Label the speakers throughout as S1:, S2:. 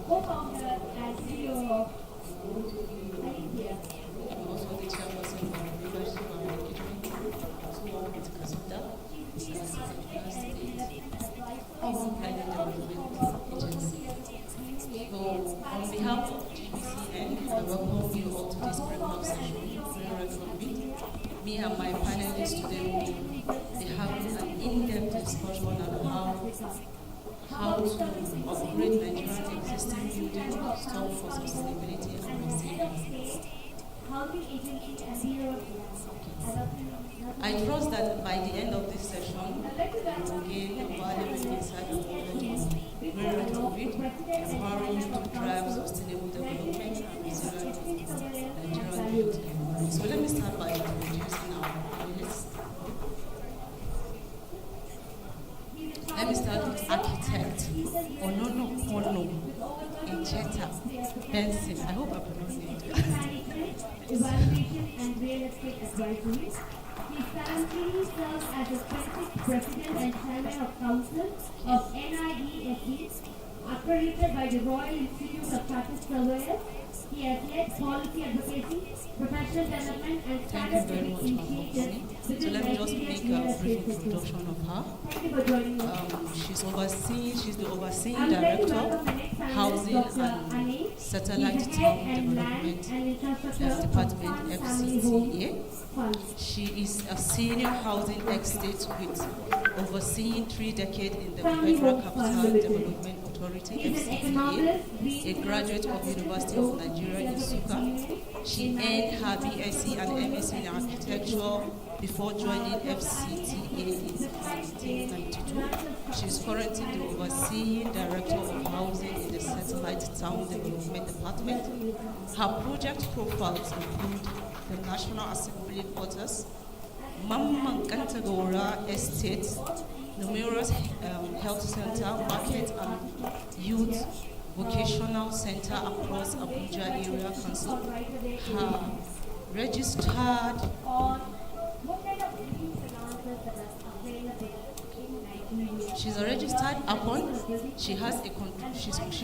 S1: co-founder and CEO of India.
S2: I'm also the chairperson of Leadership and Engagement, also work with Kasunda as a Kaduna State Independent Development Agency. So, on behalf of GBCN, I welcome you all to this breakout session, very welcome. Me and my panelists today will be having an in-depth discussion on how to upgrade Nigeria's existing building stock for sustainability and resilience. I trust that by the end of this session, you will gain a valuable insight and knowledge on where to read, empowering you to drive sustainable development and resilient Nigerian youth. So let me start by introducing our panelists. Let me start with architect Onono Kono Incheta Benson. I hope I pronounced it.
S1: Evaluation and real estate advisory. He currently serves as the president and chairman of council of NIESE, accredited by the Royal Institute of Chartered Surveyors. He has led policy advocacy, professional development, and standard-setting initiatives.
S2: So let me just make a brief introduction of her.
S1: Thank you for joining us.
S2: She's the overseeing director, housing and satellite town development department FCTA. She is a senior housing expert with overseeing 3 decades in the Federal Capital Development Authority FCTA, a graduate of University of Nigeria in Nsukka. She earned her BSc and MSc in architecture before joining FCTA in 1992. She is currently the overseeing director of housing in the Satellite Town Development Department. Her project profiles include the National Assembly Quarters, Mamman Kantagora Estate, numerous health center, market and youth vocational center across Abuja area council. Her registered She's a registered ACON. She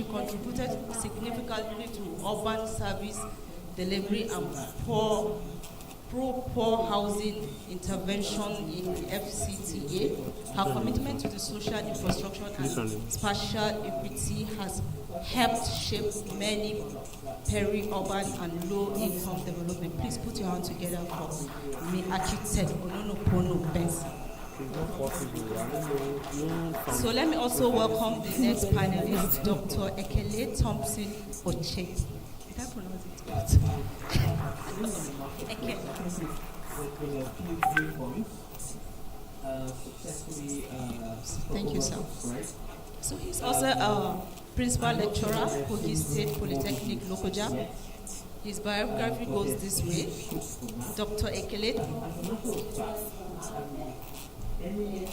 S2: contributed significantly to urban service delivery and pro-poor housing intervention in FCTA. Her commitment to the social infrastructure and spatial equity has helped shape many peri-urban and low-income development. Please put your hands together for me, architect Onono Benson. So let me also welcome the next panelist, Dr. Ekele Thompson Oche. Did I pronounce it right? Thank you, sir. So he's also a principal lecturer, Kogi State Polytechnic, Lokoja. His biography goes this way. Dr. Ekele.
S3: Any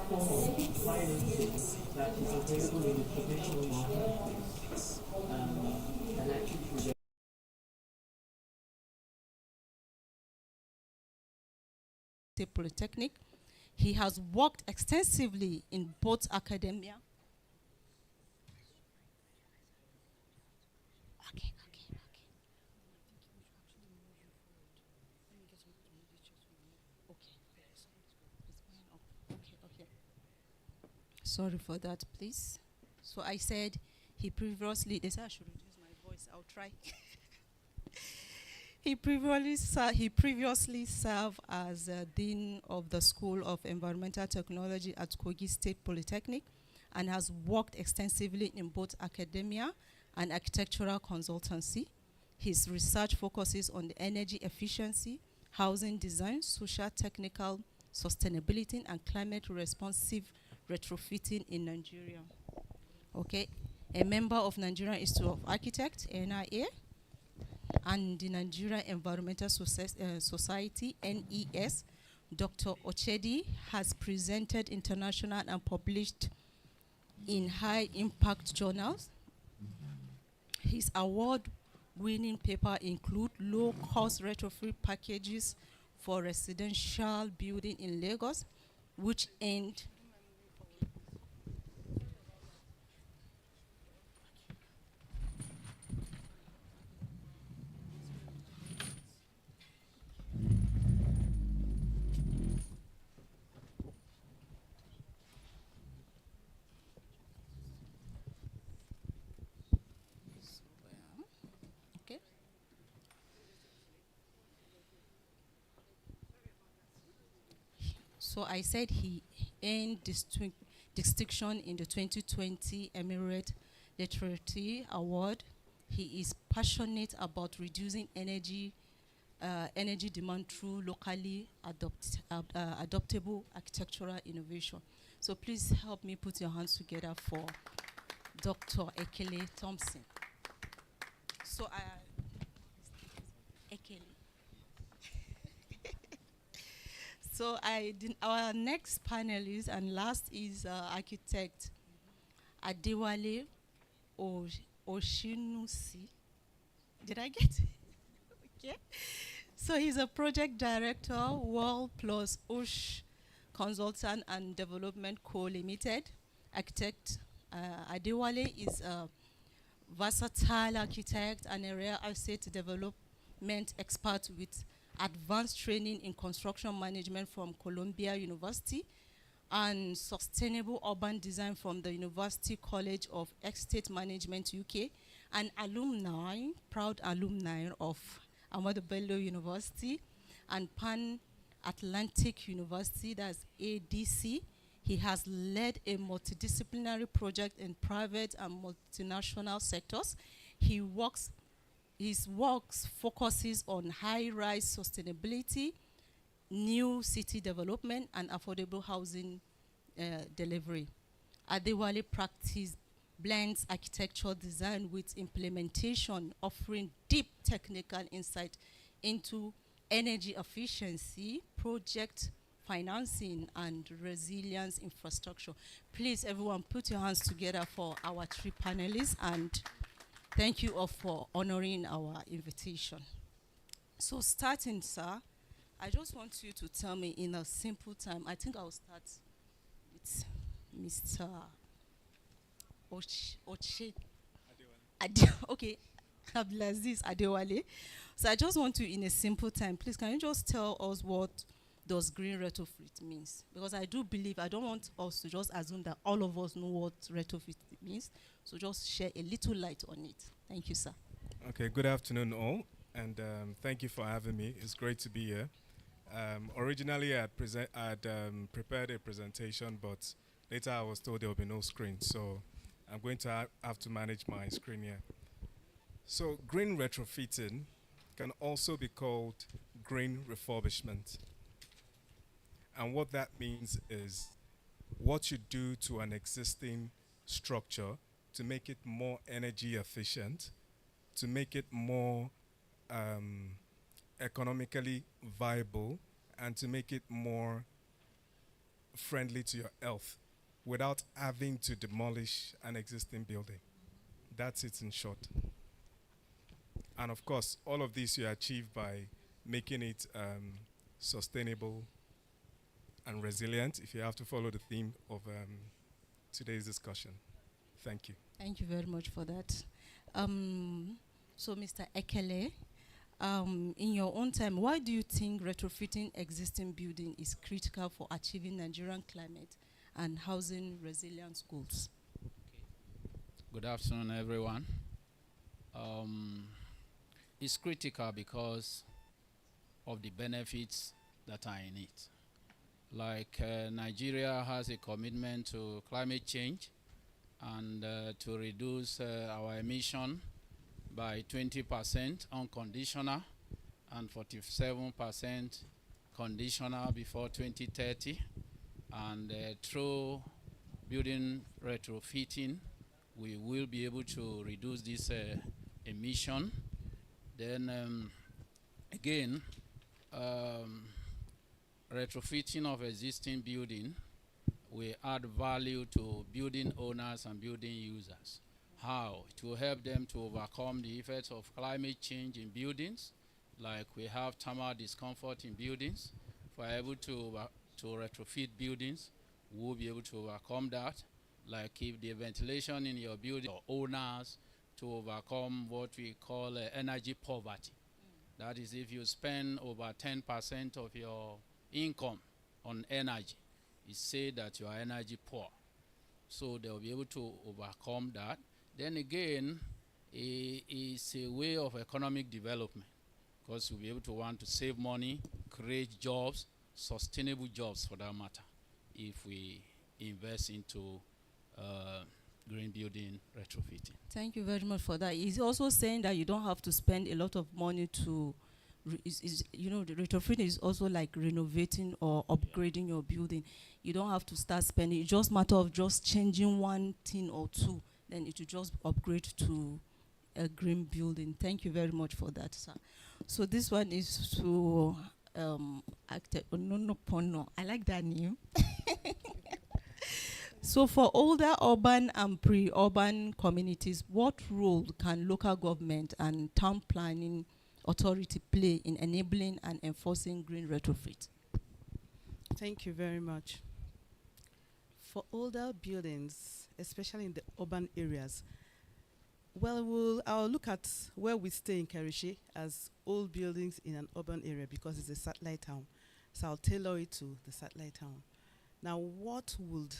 S3: form of financing that is available in the traditional marketplace and actually
S2: Polytechnic. He has worked extensively in both academia. Sorry for that, please. So I said he previously, they said I should reduce my voice, I'll try. He previously served as Dean of the School of Environmental Technology at Kogi State Polytechnic and has worked extensively in both academia and architectural consultancy. His research focuses on the energy efficiency, housing design, social technical sustainability, and climate responsive retrofitting in Nigeria. Okay, a member of Nigerian Institute of Architects, NIA, and the Nigerian Environmental Society, NES. Dr. Ochedi has presented international and published in high impact journals. His award-winning paper include low-cost retrofit packages for residential building in Lagos, which aimed So I said he earned distinction in the 2020 Emirate Literacy Award. He is passionate about reducing energy demand through locally adoptable architectural innovation. So please help me put your hands together for Dr. Ekele Thompson. So Ekele. So our next panelist and last is architect Adewale Oshinusi. Did I get it? Okay. So he's a project director, World Plus Osh Consultant and Development Co. Limited. Architect Adewale is a versatile architect and a real estate development expert with advanced training in construction management from Columbia University and sustainable urban design from the University College of Estate Management UK, and proud alumni of Ahmadu Bello University and Pan Atlantic University, that's ADC. He has led a multidisciplinary project in private and multinational sectors. His works focuses on high-rise sustainability, new city development, and affordable housing delivery. Adewale practice blends architectural design with implementation, offering deep technical insight into energy efficiency, project financing, and resilience infrastructure. Please, everyone, put your hands together for our three panelists, and thank you all for honoring our invitation. So starting, sir, I just want you to tell me in a simple time. I think I'll start with Mr. Oche. Okay, Abdulaziz Adewale. So I just want to, in a simple time, please, can you just tell us what does green retrofit means? Because I do believe, I don't want us to just assume that all of us know what retrofit means. So just share a little light on it. Thank you, sir.
S4: Okay, good afternoon all, and thank you for having me. It's great to be here. Originally, I'd prepared a presentation, but later I was told there will be no screen, so I'm going to have to manage my screen here. So green retrofitting can also be called green refurbishment. And what that means is what you do to an existing structure to make it more energy efficient, to make it more economically viable, and to make it more friendly to your health without having to demolish an existing building. That's it in short. And of course, all of this you achieve by making it sustainable and resilient, if you have to follow the theme of today's discussion. Thank you.
S2: Thank you very much for that. So Mr. Ekele, in your own time, why do you think retrofitting existing building is critical for achieving Nigerian climate and housing resilience goals?
S5: Okay. Good afternoon, everyone. It's critical because of the benefits that are in it. Like Nigeria has a commitment to climate change and to reduce our emission by 20% unconditional and 47% conditional before 2030. And through building retrofitting, we will be able to reduce this emission. Then again, retrofitting of existing building will add value to building owners and building users. How? It will help them to overcome the effects of climate change in buildings, like we have thermal discomfort in buildings. If we're able to retrofit buildings, we'll be able to overcome that. Like if the ventilation in your building, or owners to overcome what we call energy poverty. That is, if you spend over 10% of your income on energy, it's said that you are energy poor. So they'll be able to overcome that. Then again, it's a way of economic development, because you'll be able to want to save money, create jobs, sustainable jobs for that matter if we invest into green building retrofitting.
S2: Thank you very much for that. He's also saying that you don't have to spend a lot of money to, the retrofitting is also like renovating or upgrading your building. You don't have to start spending. It's just matter of just changing one thing or two, then it will just upgrade to a green building. Thank you very much for that, sir. So this one is to actor Onono Pono. I like that name. So for older urban and pre-urban communities, what role can local government and town planning authority play in enabling and enforcing green retrofit?
S6: Thank you very much. For older buildings, especially in the urban areas, I'll look at where we stay in Kerishi as old buildings in an urban area because it's a satellite town. So I'll tailor it to the satellite town. Now, what would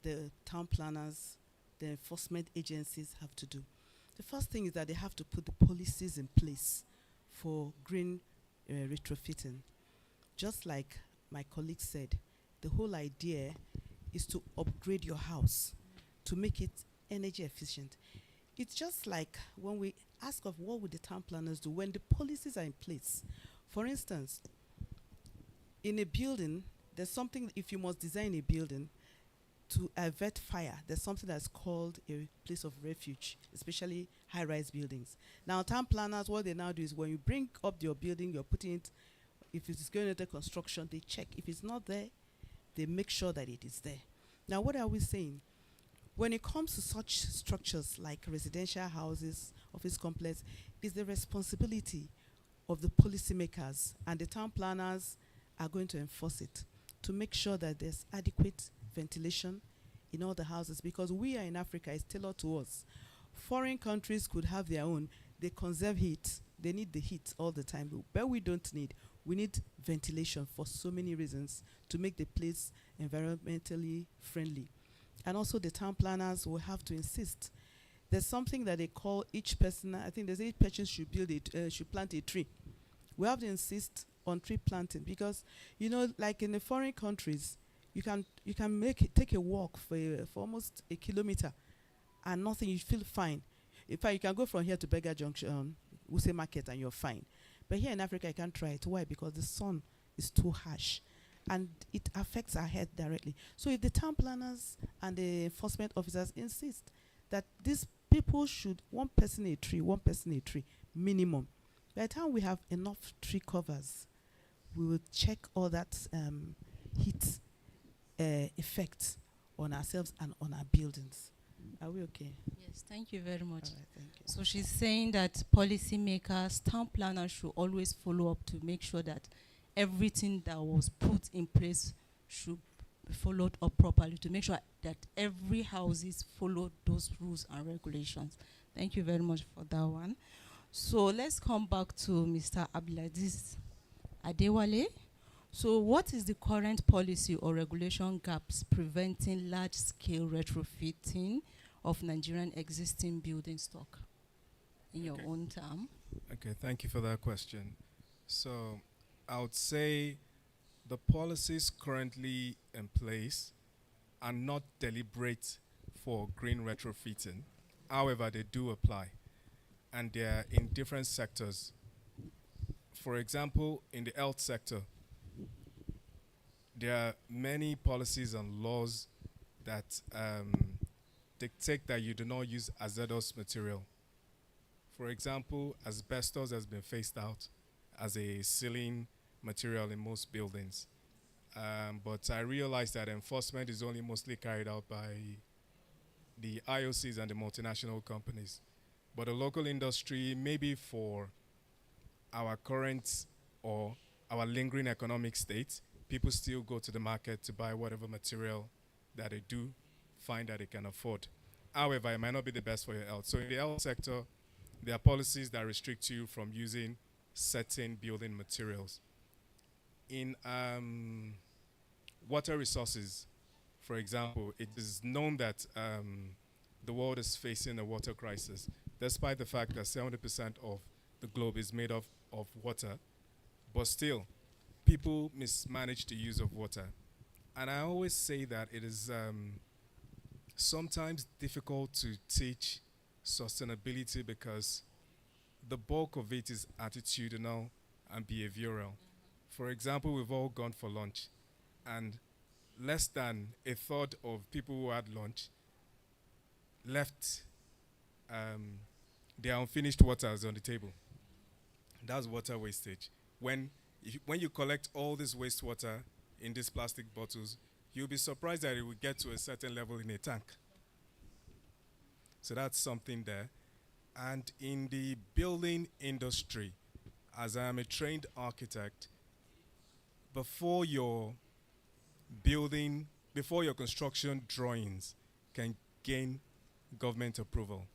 S6: the town planners, the enforcement agencies have to do? The first thing is that they have to put the policies in place for green retrofitting. Just like my colleague said, the whole idea is to upgrade your house to make it energy efficient. It's just like when we ask of what would the town planners do when the policies are in place. For instance, in a building, there's something, if you must design a building to avert fire, there's something that's called a place of refuge, especially high-rise buildings. Now, town planners, what they now do is when you bring up your building, you're putting it, if it's going into construction, they check. If it's not there, they make sure that it is there. Now, what are we saying? When it comes to such structures like residential houses, office complex, it's the responsibility of the policymakers, and the town planners are going to enforce it to make sure that there's adequate ventilation in all the houses, because we are in Africa, it's tailored to us. Foreign countries could have their own. They conserve heat. They need the heat all the time, but we don't need. We need ventilation for so many reasons to make the place environmentally friendly. And also the town planners will have to insist. There's something that they call each person, I think there's each person should build it, should plant a tree. We have to insist on tree planting because, like in the foreign countries, you can take a walk for almost a kilometer and nothing, you feel fine. In fact, you can go from here to Beggar Junction, Wuse Market, and you're fine. But here in Africa, you can't try it. Why? Because the sun is too harsh and it affects our health directly. So if the town planners and the enforcement officers insist that these people should, one person a tree, minimum. By the time we have enough tree covers, we will check all that heat effect on ourselves and on our buildings. Are we okay?
S2: Yes, thank you very much.
S6: All right, thank you.
S2: So she's saying that policymakers, town planners should always follow up to make sure that everything that was put in place should be followed up properly, to make sure that every houses follow those rules and regulations. Thank you very much for that one. So let's come back to Mr. Abdulaziz Adewale. So what is the current policy or regulation gaps preventing large-scale retrofitting of Nigerian existing building stock, in your own term?
S4: Okay, thank you for that question. So I would say the policies currently in place are not deliberate for green retrofitting. However, they do apply, and they're in different sectors. For example, in the health sector, there are many policies and laws that dictate that you do not use hazardous material. For example, asbestos has been phased out as a ceiling material in most buildings. But I realize that enforcement is only mostly carried out by the IOCs and the multinational companies. But the local industry, maybe for our current or our lingering economic state, people still go to the market to buy whatever material that they do find that they can afford. However, it might not be the best for your health. So in the health sector, there are policies that restrict you from using certain building materials. In water resources, for example, it is known that the world is facing a water crisis, despite the fact that 70% of the globe is made of water. But still, people mismanage the use of water. And I always say that it is sometimes difficult to teach sustainability because the bulk of it is attitudinal and behavioral. For example, we've all gone for lunch, and less than a third of people who had lunch left their unfinished waters on the table. That's water wastage. When you collect all this wastewater in these plastic bottles, you'll be surprised that it will get to a certain level in a tank. So that's something there. And in the building industry, as I am a trained architect, before your before your construction drawings can gain government approval,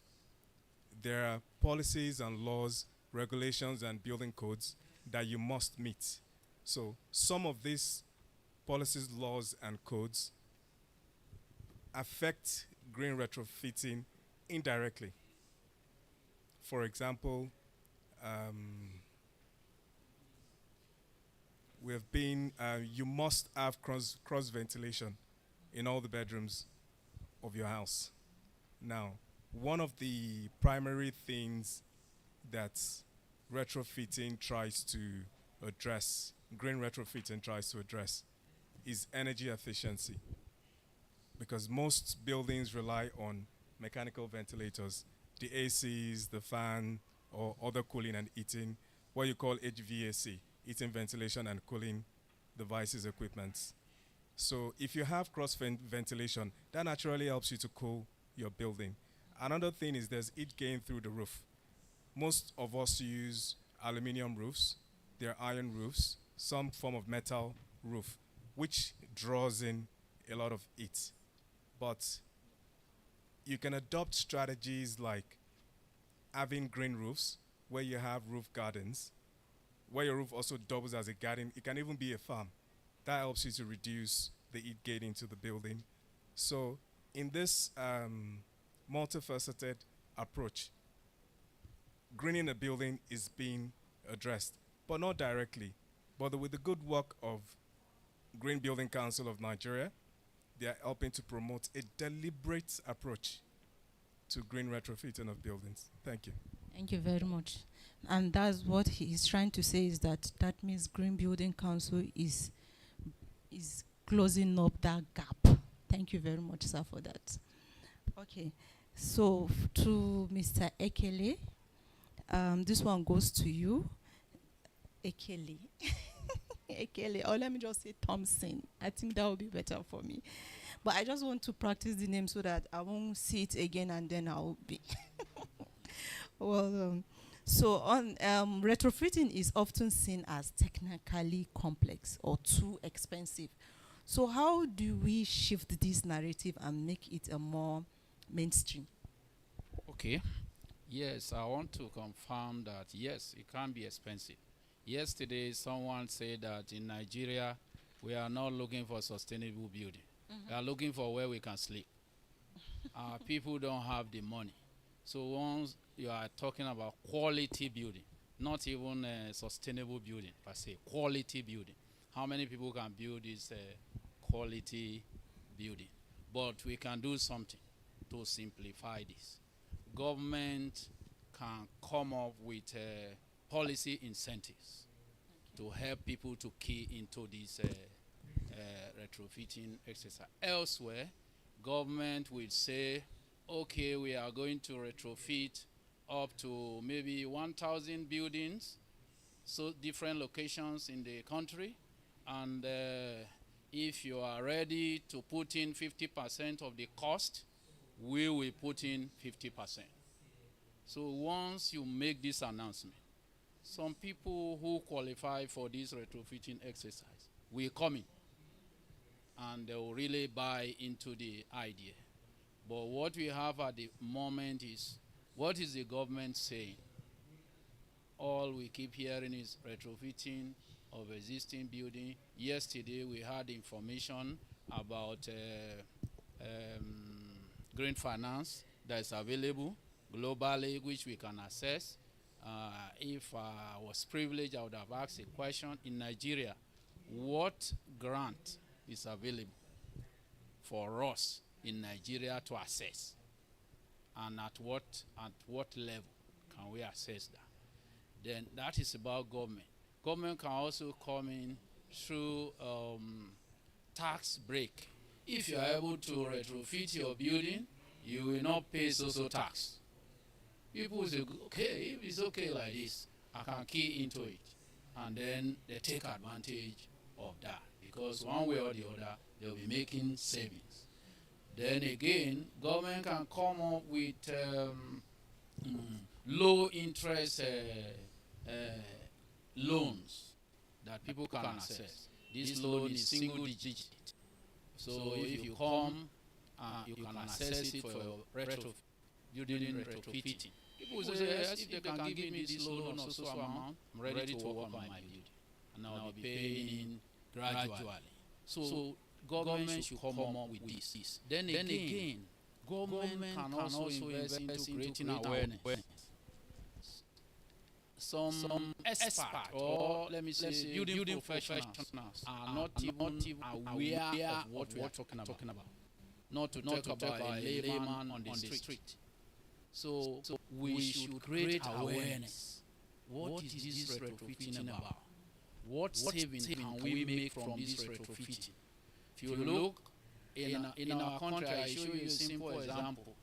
S4: there are policies and laws, regulations, and building codes that you must meet. So some of these policies, laws, and codes affect green retrofitting indirectly. For example, you must have cross ventilation in all the bedrooms of your house. Now, one of the primary things that retrofitting tries to address, green retrofitting tries to address, is energy efficiency. Because most buildings rely on mechanical ventilators, the ACs, the fan, or other cooling and heating, what you call HVAC, heating, ventilation, and cooling devices, equipment. So if you have cross ventilation, that naturally helps you to cool your building. Another thing is there's heat gain through the roof. Most of us use aluminum roofs, they're iron roofs, some form of metal roof, which draws in a lot of heat. But you can adopt strategies like having green roofs, where you have roof gardens, where your roof also doubles as a garden. It can even be a farm. That helps you to reduce the heat gain into the building. So in this multifaceted approach, greening a building is being addressed, but not directly. But with the good work of Green Building Council of Nigeria, they are helping to promote a deliberate approach to green retrofitting of buildings. Thank you.
S2: Thank you very much. And that's what he is trying to say, is that means Green Building Council is closing up that gap. Thank you very much, sir, for that. Okay. So to Mr. Ekele, this one goes to you. Ekele. Ekele, or let me just say Thompson. I think that would be better for me. But I just want to practice the name so that I won't see it again and then I'll be. Well, so on retrofitting is often seen as technically complex or too expensive. So how do we shift this narrative and make it a more mainstream?
S5: Okay. Yes, I want to confirm that, yes, it can be expensive. Yesterday, someone said that in Nigeria, we are not looking for sustainable building. We are looking for where we can sleep. People don't have the money. So once you are talking about quality building, not even sustainable building per se, quality building. How many people can build this quality building? But we can do something to simplify this. Government can come up with policy incentives to help people to key into this retrofitting exercise. Elsewhere, government will say, okay, we are going to retrofit up to maybe 1,000 buildings, so different locations in the country, and if you are ready to put in 50% of the cost, we will put in 50%. So once you make this announcement, some people who qualify for this retrofitting exercise will come in and they will really buy into the idea. But what we have at the moment is, what is the government saying? All we keep hearing is retrofitting of existing building. Yesterday we had information about green finance that is available globally, which we can access. If I was privileged, I would have asked a question. In Nigeria, what grant is available for us in Nigeria to assess, and at what level can we assess that? Then that is about government. Government can also come in through tax break. If you are able to retrofit your building, you will not pay social tax. People will say, okay, if it's okay like this, I can key into it. And then they take advantage of that, because one way or the other, they'll be making savings. Then again, government can come up with low interest loans that people can access. This loan is single digit. So if you come, you can access it for your building retrofitting. People say, yes, if they can give me this loan of so amount, I'm ready to work on my building. And I'll be paying in gradually. So government should come up with this. Then again, government can also invest into creating awareness. Some experts, or let me say building professionals, are not even aware of what we are talking about. Not to talk about a layman on the street. So we should create awareness. What is this retrofitting about? What savings can we make from this retrofitting? If you look in our country, I show you a simple example.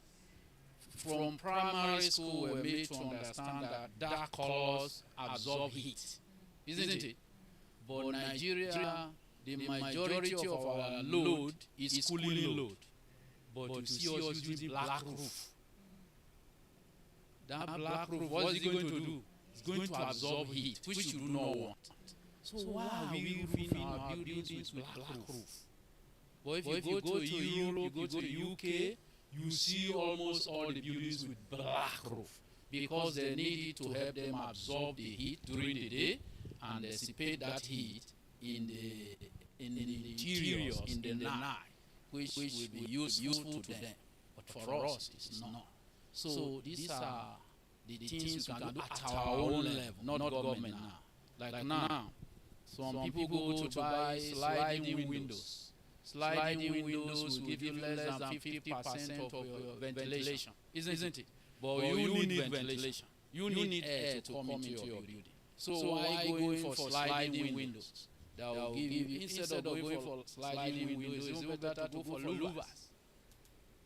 S5: From primary school, we're made to understand that dark colors absorb heat, isn't it? But Nigeria, the majority of our load is cooling load. But you see us using black roof. That black roof, what is it going to do? It's going to absorb heat, which you do not want. So why are we roofing our buildings with black roof? But if you go to Europe, you go to UK, you see almost all the buildings with black roof, because they need it to help them absorb the heat during the day and dissipate that heat in the interiors in the night, which will be useful to them. But for us, it's not. So these are the things we can do at our own level, not government now. Like now, some people go to buy sliding windows. Sliding windows will give you less than 50% of your ventilation, isn't it? But you need ventilation. You need air to come into your building. So why going for sliding windows? That will give you, instead of going for sliding windows, it's better to go for louvers.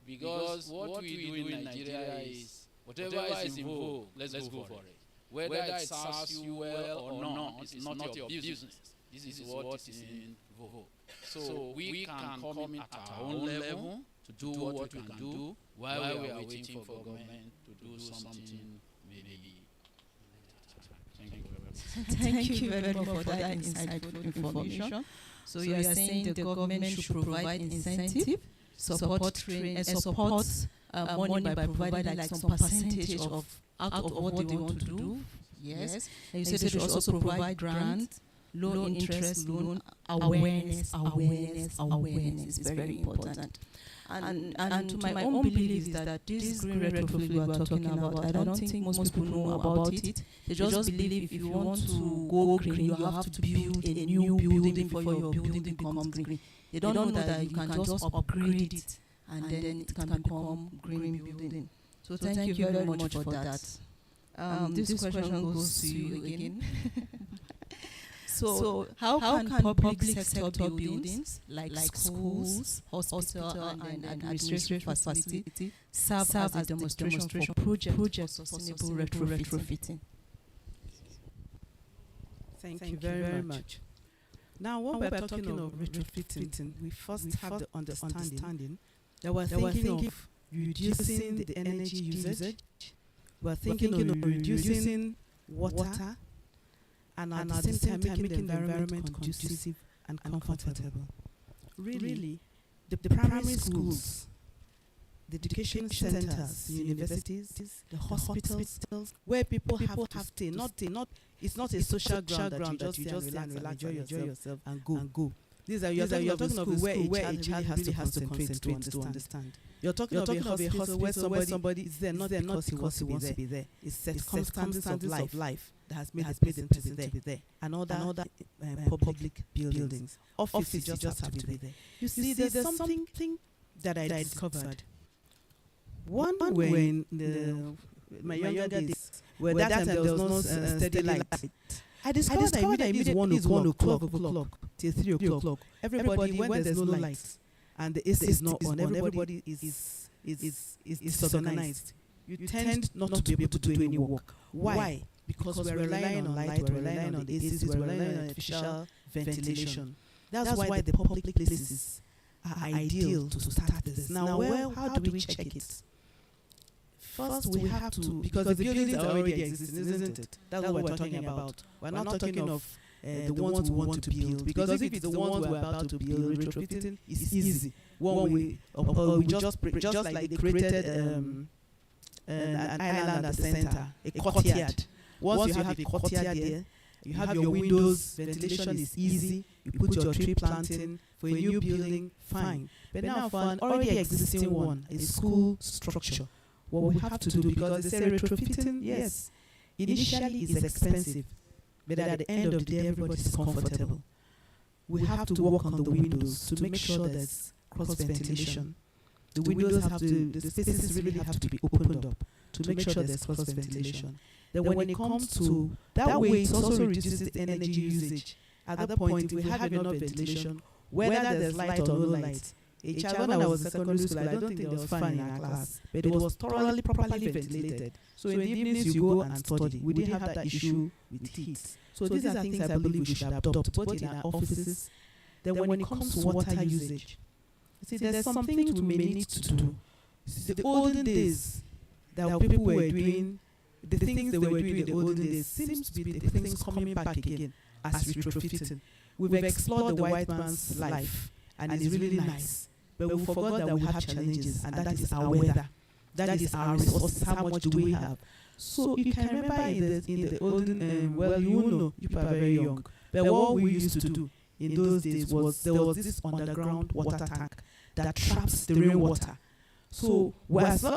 S5: Because what we do in Nigeria is, whatever is in vogue, let's go for it. Whether it serves you well or not, it's not your business. This is what is in vogue. So we can come in at our own level to do what we can do while we are waiting for government to do something maybe.
S2: Thank you very much for that insightful information. So you are saying the government should provide incentive, support money by providing like some percentage of out of what they want to do. Yes. And you said they should also provide grants, low interest loan, awareness is very important. And to my own belief is that this green retrofit we are talking about, I don't think most people know about it. They just believe if you want to go green, you have to build a new building before your building becomes green. They don't know that you can just upgrade it and then it can become green building. So thank you very much for that. This question goes to you again. So how can public sector buildings like schools, hospital, and administrative facility serve as a demonstration for project sustainable retrofitting?
S6: Thank you very much. Now, when we're talking of retrofitting, we first have the understanding that we're thinking of reducing the energy usage, we're thinking of reducing water, and at the same time making the environment conducive and comfortable. Really, the primary schools, the education centers, the universities, the hospitals, where people have to stay. It's not a social ground that you just relax, enjoy yourself and go. You're talking of a school where a child really has to concentrate to understand. You're talking of a hospital where somebody is there not because he wants to be there. It's circumstances of life that has made the person to be there, and other public buildings. Offices just have to be there. You see, there's something that I discovered. One when my younger days, where that time there was no steady light, I discovered that immediately 1 o'clock till 3 o'clock. Everybody, when there's no light and the AC is not on, everybody is disorganized. You tend not to be able to do any work. Why? Because we're relying on light, we're relying on the ACs, we're relying on artificial ventilation. That's why the public places are ideal to start this. Now, how do we check it? First, we have to, because the buildings are already existing, isn't it? That's what we're talking about. We're not talking of the ones we want to build, because if it's the ones we're about to build, retrofitting is easy. We just like they created an island at the center, a courtyard. Once you have a courtyard there, you have your windows, ventilation is easy, you put your tree planting. For a new building, fine. But now for an already existing one, a school structure, what we have to do, because they say retrofitting, yes, initially is expensive, but at the end of the day, everybody is comfortable. We have to work on the windows to make sure there's cross ventilation. The windows have to, the spaces really have to be opened up to make sure there's cross ventilation. Then when it comes to that way, it also reduces the energy usage. At that point, if we have enough ventilation, whether there's light or no light, a child, when I was in secondary school, I don't think there was fan in our class, but it was thoroughly, properly ventilated. So in the evenings, you go and study. We didn't have that issue with heat. So these are things I believe we should adopt, both in our offices. Then when it comes to water usage, see, there's some things we may need to do. The olden days that people were doing, the things they were doing in the olden days seems to be the things coming back again as retrofitting. We've explored the white man's life, and it's really nice. But we forgot that we have challenges, and that is our weather. That is our resources. How much do we have? So you can remember in the olden, well, you will know, you are very young. But what we used to do in those days was there was this underground water tank that traps the rainwater. So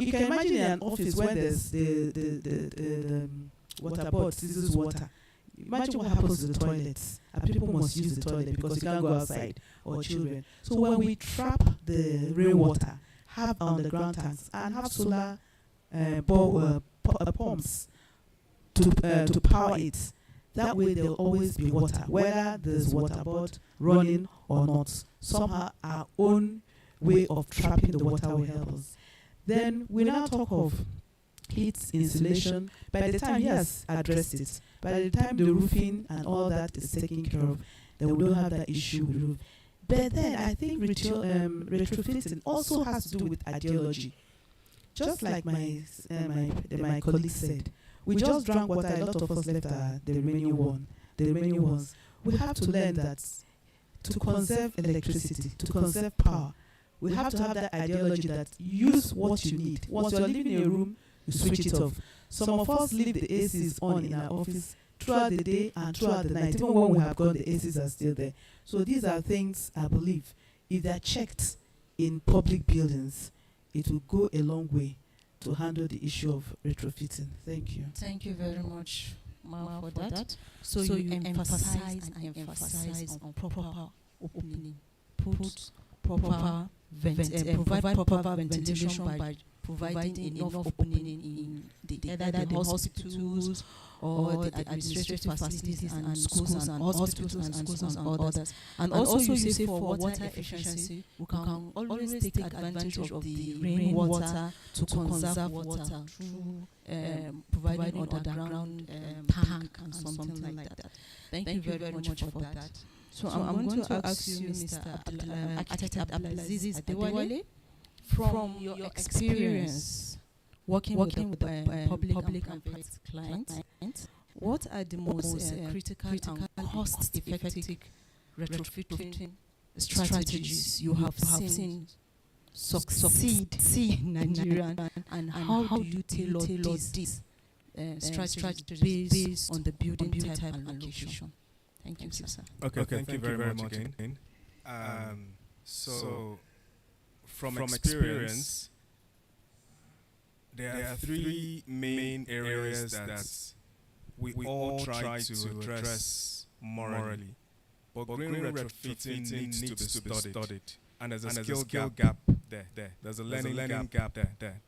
S6: you can imagine in an office when there's the water board seizes water. Imagine what happens to the toilets. And people must use the toilet because you can't go outside, or children. So when we trap the rainwater, have underground tanks and have solar pumps to power it, that way there'll always be water, whether there's water board running or not. Somehow our own way of trapping the water will help us. Then we now talk of heat insulation. By the time he has addressed it, by the time the roofing and all that is taken care of, then we don't have that issue with roof. But then I think retrofitting also has to do with ideology. Just like my colleague said, we just drank water. A lot of us left the remaining ones. We have to learn that to conserve electricity, to conserve power, we have to have that ideology that use what you need. Once you're living in a room, you switch it off. Some of us leave the ACs on in our office throughout the day and throughout the night. Even when we have gone, the ACs are still there. So these are things I believe, if they're checked in public buildings, it will go a long way to handle the issue of retrofitting. Thank you.
S2: Thank you very much, Ma, for that. So you emphasize on proper opening. Provide proper ventilation by providing enough opening in either the hospitals or the administrative facilities and schools and hospitals and schools and others. And also you say for water efficiency, we can always take advantage of the rainwater to conserve water through providing underground tank and something like that. Thank you very much for that. So I'm going to ask you, Mr. Architect Abdulaziz Adewale, from your experience working with public and private clients, what are the most critical and cost-effective retrofitting strategies you have seen succeed in Nigeria, and how do you tailor these strategies based on the building type and location? Thank you, sir.
S4: Okay, thank you very much again. So, from experience, there are three main areas that we all try to address morally. But green retrofitting needs to be studied. And there's a skill gap there. There's a learning gap there.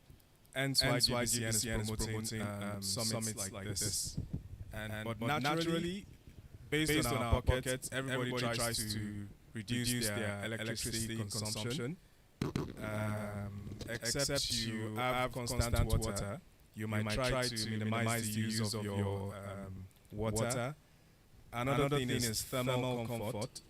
S4: And so GBCN is promoting summits like this. But naturally, based on our pockets, everybody tries to reduce their electricity consumption. Except you have constant water, you might try to minimize the use of your water. Another thing is thermal comfort.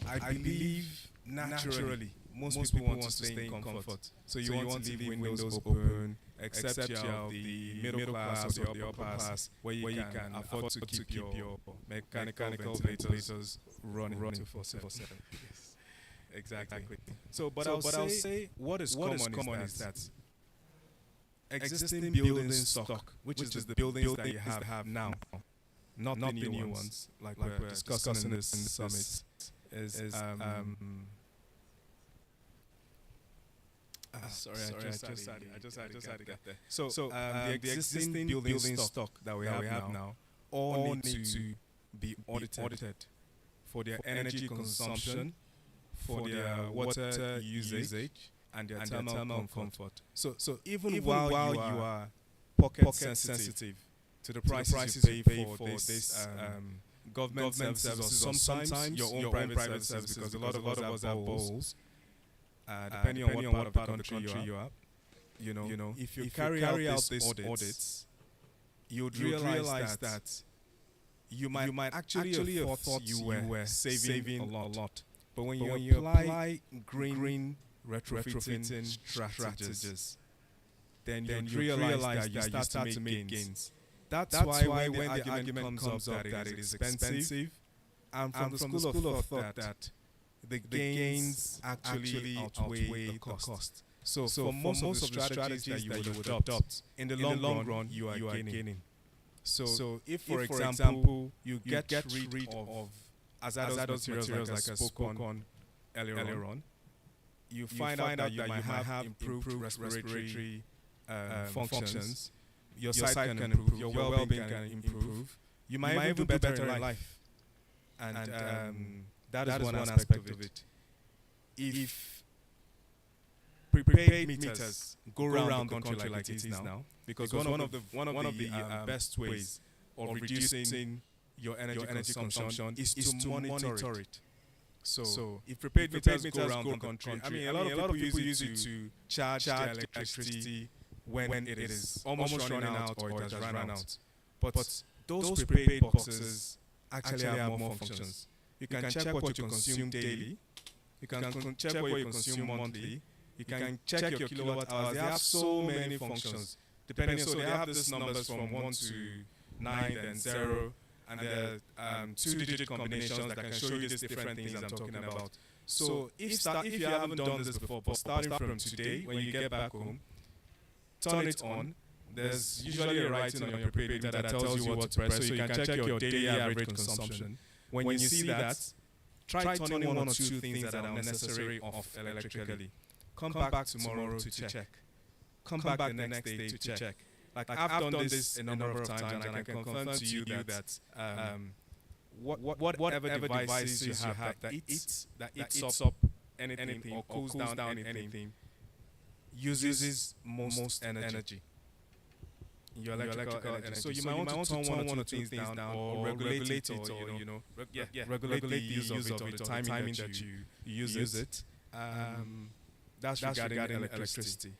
S4: I believe naturally most people want to stay in comfort. So you want to leave windows open, except you have the middle class or the upper class where you can afford to keep your mechanical ventilators running 24/7. Yes, exactly. So, but I'll say what is common is that existing building stock, which is the buildings that you have now, not the new ones, like we're discussing in this summit, is sorry, I just had to get there. So the existing building stock that we have now all need to be audited for their energy consumption, for their water usage, and their thermal comfort. So even while you are pocket sensitive to the prices you pay for this government services, or sometimes your own private service, because a lot of us have bowls. Depending on what part of the country you are, you know, if you carry out these audits, you'd realize that you might actually have thought you were saving a lot. But when you apply green retrofitting strategies, then you realize that you start to make gains. That's why when the argument comes up that it is expensive, and from the school of thought that the gains actually outweigh the cost. So for most of the strategies that you would adopt, in the long run, you are gaining. So if, for example, you get rid of hazardous materials like I spoke on earlier on, you find out that you might have improved respiratory functions, your sight can improve, your well-being can improve, you might even do better in life. And that is one aspect of it. If prepaid meters go around the country like it is now, because one of the best ways of reducing your energy consumption is to monitor it. So if prepaid meters go around the country, I mean, a lot of people use it to charge their electricity when it is almost running out or it has run out. But those prepaid boxes actually have more functions. You can check what you consume daily. You can check what you consume monthly. You can check your kilowatt hours. They have so many functions. Depending, so they have these numbers from 1 to 9, then 0, and there are 2-digit combinations that can show you these different things I'm talking about. So if you haven't done this before, but starting from today, when you get back home, turn it on. There's usually a writing on your prepaid meter that tells you what to press, so you can check your daily average consumption. When you see that, try turning 1 or 2 things that are necessary off electrically. Come back tomorrow to check. Come back the next day to check. Like I've done this a number of times, and I can confirm to you that whatever devices you have that eats up anything or cools down anything uses most energy. Your electrical energy. So you might want to turn one or two things down or regulate it, or regulate the use of it or the timing that you use it. That's regarding electricity.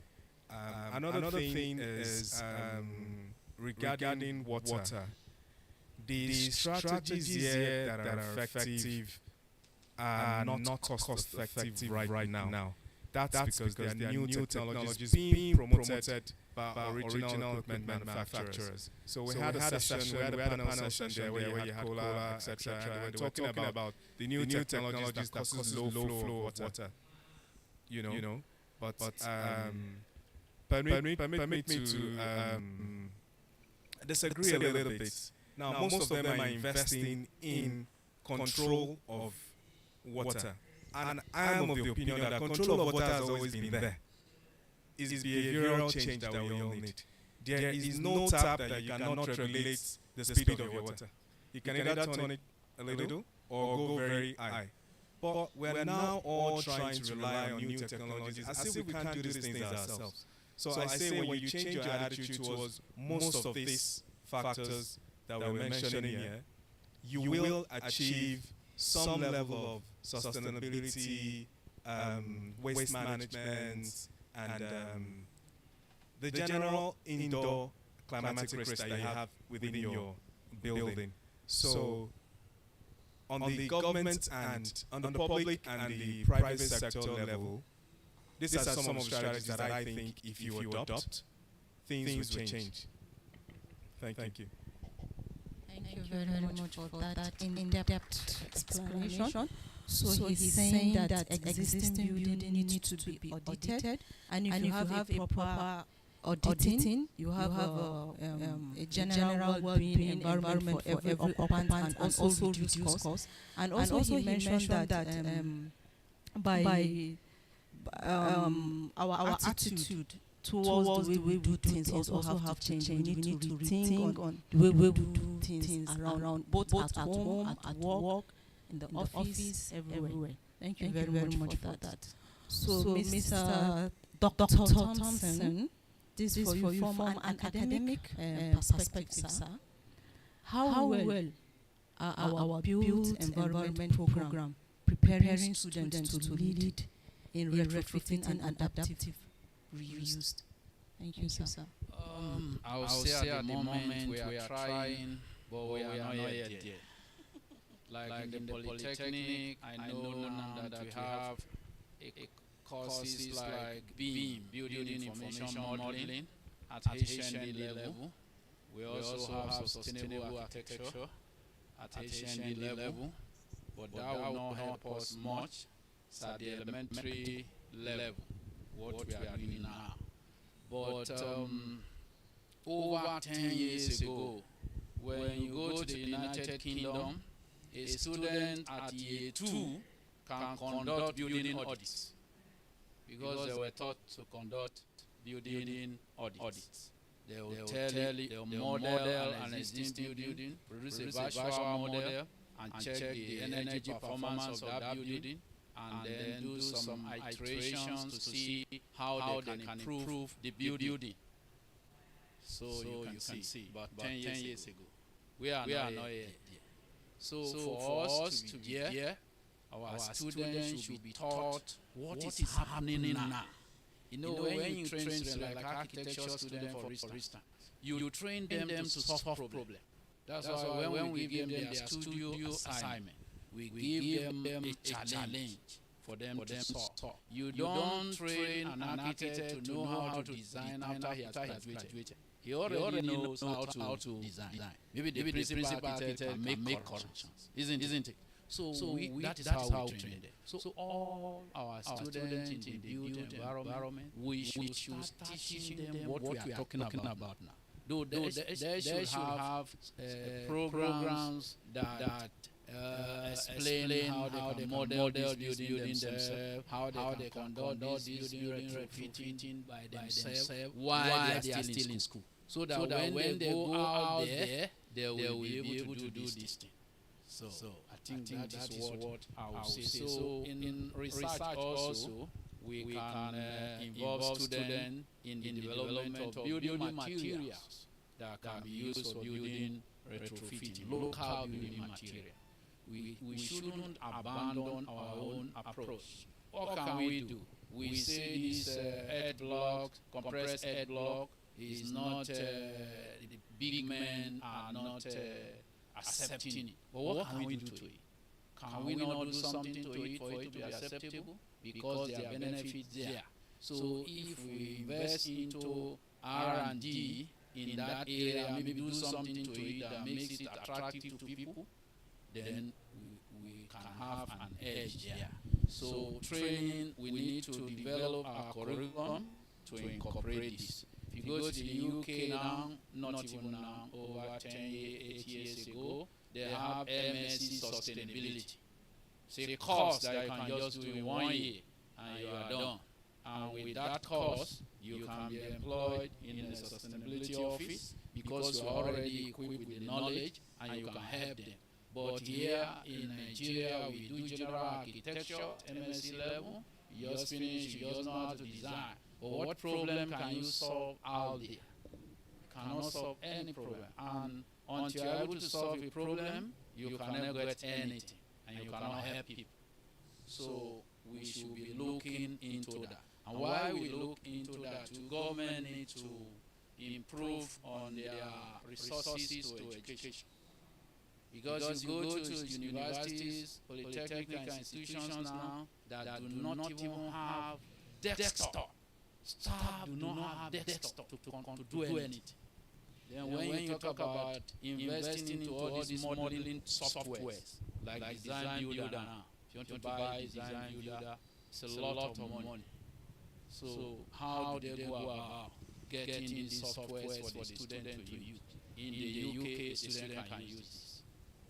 S4: Another thing is regarding water. The strategies here that are effective are not cost effective right now. That's because there are new technologies being promoted by original equipment manufacturers. So we had a panel session there where you had cola, etc. And they were talking about the new technologies that causes low flow of water. But permit me to disagree a little bit. Now, most of them are investing in control of water. And I am of the opinion that control of water has always been there. It's behavioral change that we all need. there is no tap that you cannot regulate the speed of your water. You can either turn it a little or go very high. But we're now all trying to rely on new technologies as if we can't do these things ourselves. So I say when you change your attitude towards most of these factors that we're mentioning here, you will achieve some level of sustainability, waste management, and the general indoor climatic risk that you have within your building. So on the government and on the public and the private sector level, these are some of the strategies that I think if you adopt, things will change. Thank you.
S7: Thank you very much for that in-depth explanation. So he's saying that existing building needs to be audited, and if you have a proper auditing, you have a general well-being environment for every occupant and also reduce costs. And also he mentioned that by our attitude towards the way we do things also have to change. We need to rethink on the way we do things around both at home, at work, in the office, everywhere. Thank you very much for that. So Mr. Dr. Thompson, this is for you from an academic perspective, sir. How well are our built environment program preparing students to lead in retrofitting and adaptive reuse? Thank you, sir.
S5: I would say at the moment we are trying, but we are not yet there. Like in the Polytechnic, I know now that we have courses like BIM, Building Information Modeling, at HND level. We also have Sustainable Architecture at HND level, but that will not help us much. It's at the elementary level, what we are doing now. But over 10 years ago, when you go to the United Kingdom, a student at year 2 can conduct building audits because they were taught to conduct building audits. They will model an existing building, produce a virtual model, and check the energy performance of that building, and then do some iterations to see how they can improve the building. So you can see, but 10 years ago, we are not yet there. So for us to be here, our students should be taught what is happening now. You know, when you train students like architecture students, for instance, you train them to solve problems. That's why when we give them their studio assignment, we give them a challenge for them to solve. You don't train an architect to know how to design after he has graduated. He already knows how to design. Maybe the principal architect can make corrections, isn't it? So that is how we train them. So all our students in the built environment, we should start teaching them what we are talking about now. Though they should have programs that explain how they model this building themselves, how they conduct this building retrofitting by themselves while they are still in school. So that when they go out there, they will be able to do this thing. So I think that is what I will say. So in research also, we can involve students in the development of building materials that can be used for building retrofitting, local building material. We shouldn't abandon our own approach. What can we do? We say this earth block, compressed earth block, is not, the big men are not accepting it. But what can we do to it? Can we not do something to it for it to be acceptable? Because there are benefits there. So if we invest into R&D in that area, maybe do something to it that makes it attractive to people, then we can have an edge there. So training, we need to develop our curriculum to incorporate this. If you go to the UK now, not even now, over 10 years, 8 years ago, they have MSc Sustainability. It's a course that you can just do in 1 year and you are done. And with that course, you can be employed in the sustainability office because you are already equipped with the knowledge and you can help them. But here in Nigeria, we do general architecture, MSc level. You just finish, you just know how to design. But what problem can you solve out there? You cannot solve any problem. And until you are able to solve a problem, you cannot get anything, and you cannot help people. So we should be looking into that. And why we look into that, the government need to improve on their resources to education. Because you go to universities, polytechnic institutions now that do not even have desktop. Staff do not have desktop to do anything. Then when you talk about investing into all these modeling softwares, like Design Builder now, if you want to buy Design Builder, it's a lot of money. So how do they go about getting these softwares for the student to use? In the UK, a student can use this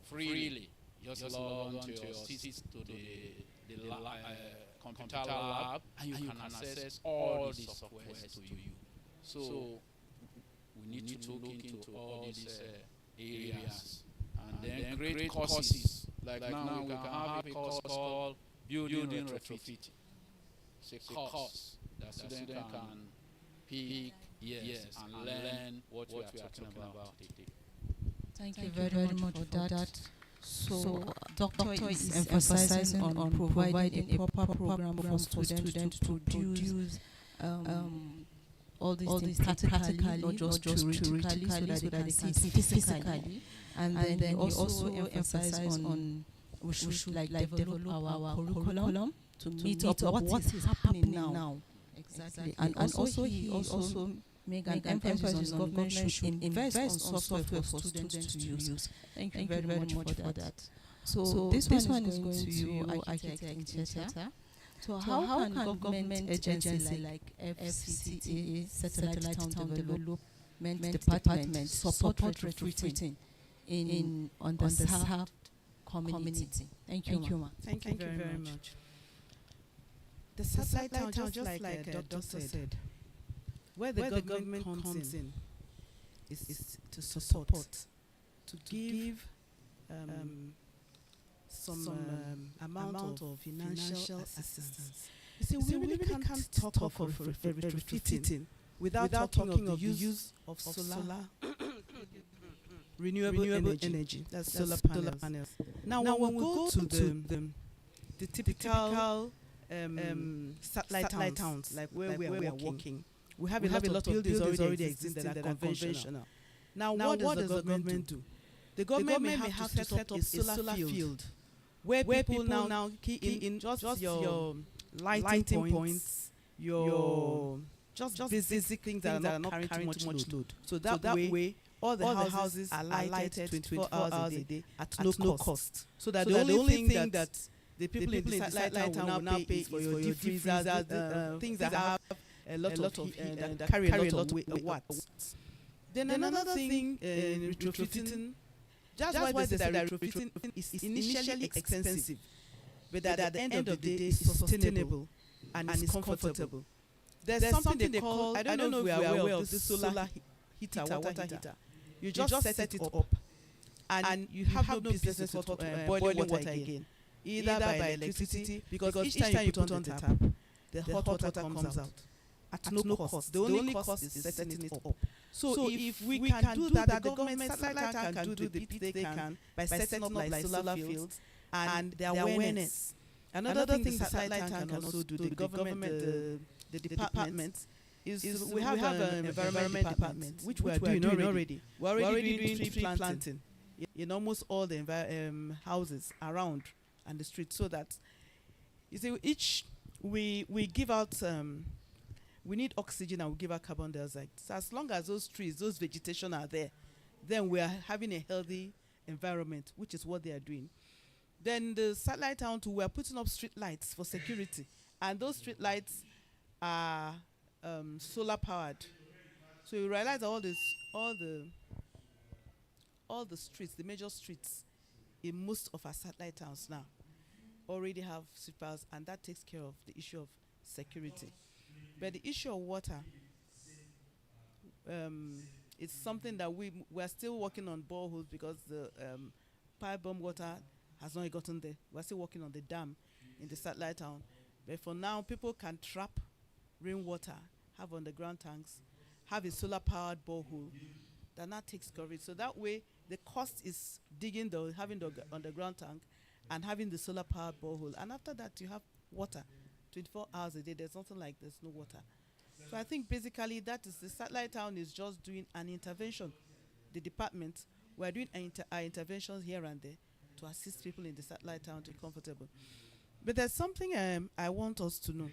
S5: freely. Just log on to your to the computer lab, and you can access all the softwares to you. So we need to look into all these areas, and then create courses. Like now we can have a course called Building Retrofitting. It's a course that student can pick, and learn what we are talking about today.
S7: Thank you very much for that. So, Doctor is emphasizing on providing a proper program for students to produce all these things practically, not just theoretically, so that they can see it physically. And then he also emphasized on we should like develop our curriculum to meet up what is happening now. Exactly. And also he also make an emphasis on government should invest on software for students to use. Thank you very much for that. So this one is going to you, architect Ncheta. So how can government agency like FCTA, Satellite Town Development Department, support retrofitting in underserved community? Thank you, ma.
S6: Thank you very much. The satellite town, just like Doctor said, where the government comes in is to support, to give some amount of financial assistance. You see, we really can't talk of retrofitting without talking of the use of solar renewable energy. That's solar panels. Now when we go to the typical satellite towns, like where we are working, we have a lot of buildings already existing that are conventional. Now what does the government do? The government may have to set up a solar field where people now key in just your lighting points, your just basic things that are not carrying too much load. So that way all the houses are lighted 24 hours a day at no cost. So that the only thing that the people in the satellite town will now pay is for your deep freezers, things that have a lot of heat, that carry a lot of watts. Then another thing in retrofitting, that's why they say that retrofitting is initially expensive, but that at the end of the day is sustainable and is comfortable. There's something they call, I don't know if we are aware of this solar heater, water heater. You just set it up and you have no business with boiling water again. Either by electricity, because each time you put on the tap, the hot water comes out at no cost. The only cost is setting it up. So if we can do that, the government satellite can do the bit they can by setting up like solar fields and the awareness. Another thing the satellite can also do, the government, the department, is we have an environment department, which we are doing already. We're already doing tree planting in almost all the houses around and the streets, so that you see we give out we need oxygen and we give out carbon dioxide. So as long as those trees, those vegetation are there, then we are having a healthy environment, which is what they are doing. Then the satellite town too, we are putting up street lights for security, and those street lights are solar powered. So you realize all the streets, the major streets in most of our satellite towns now already have sweepers, and that takes care of the issue of security. But the issue of water, it's something that we're still working on boreholes because the pipe bomb water has not gotten there. We're still working on the dam in the satellite town. But for now, people can trap rainwater, have underground tanks, have a solar-powered borehole that now takes coverage. So that way, the cost is having the underground tank and having the solar-powered borehole. And after that, you have water 24 hours a day. There's nothing like there's no water. So I think basically that is the satellite town is just doing an intervention. The department, we're doing our interventions here and there to assist people in the satellite town to be comfortable. But there's something I want us to know.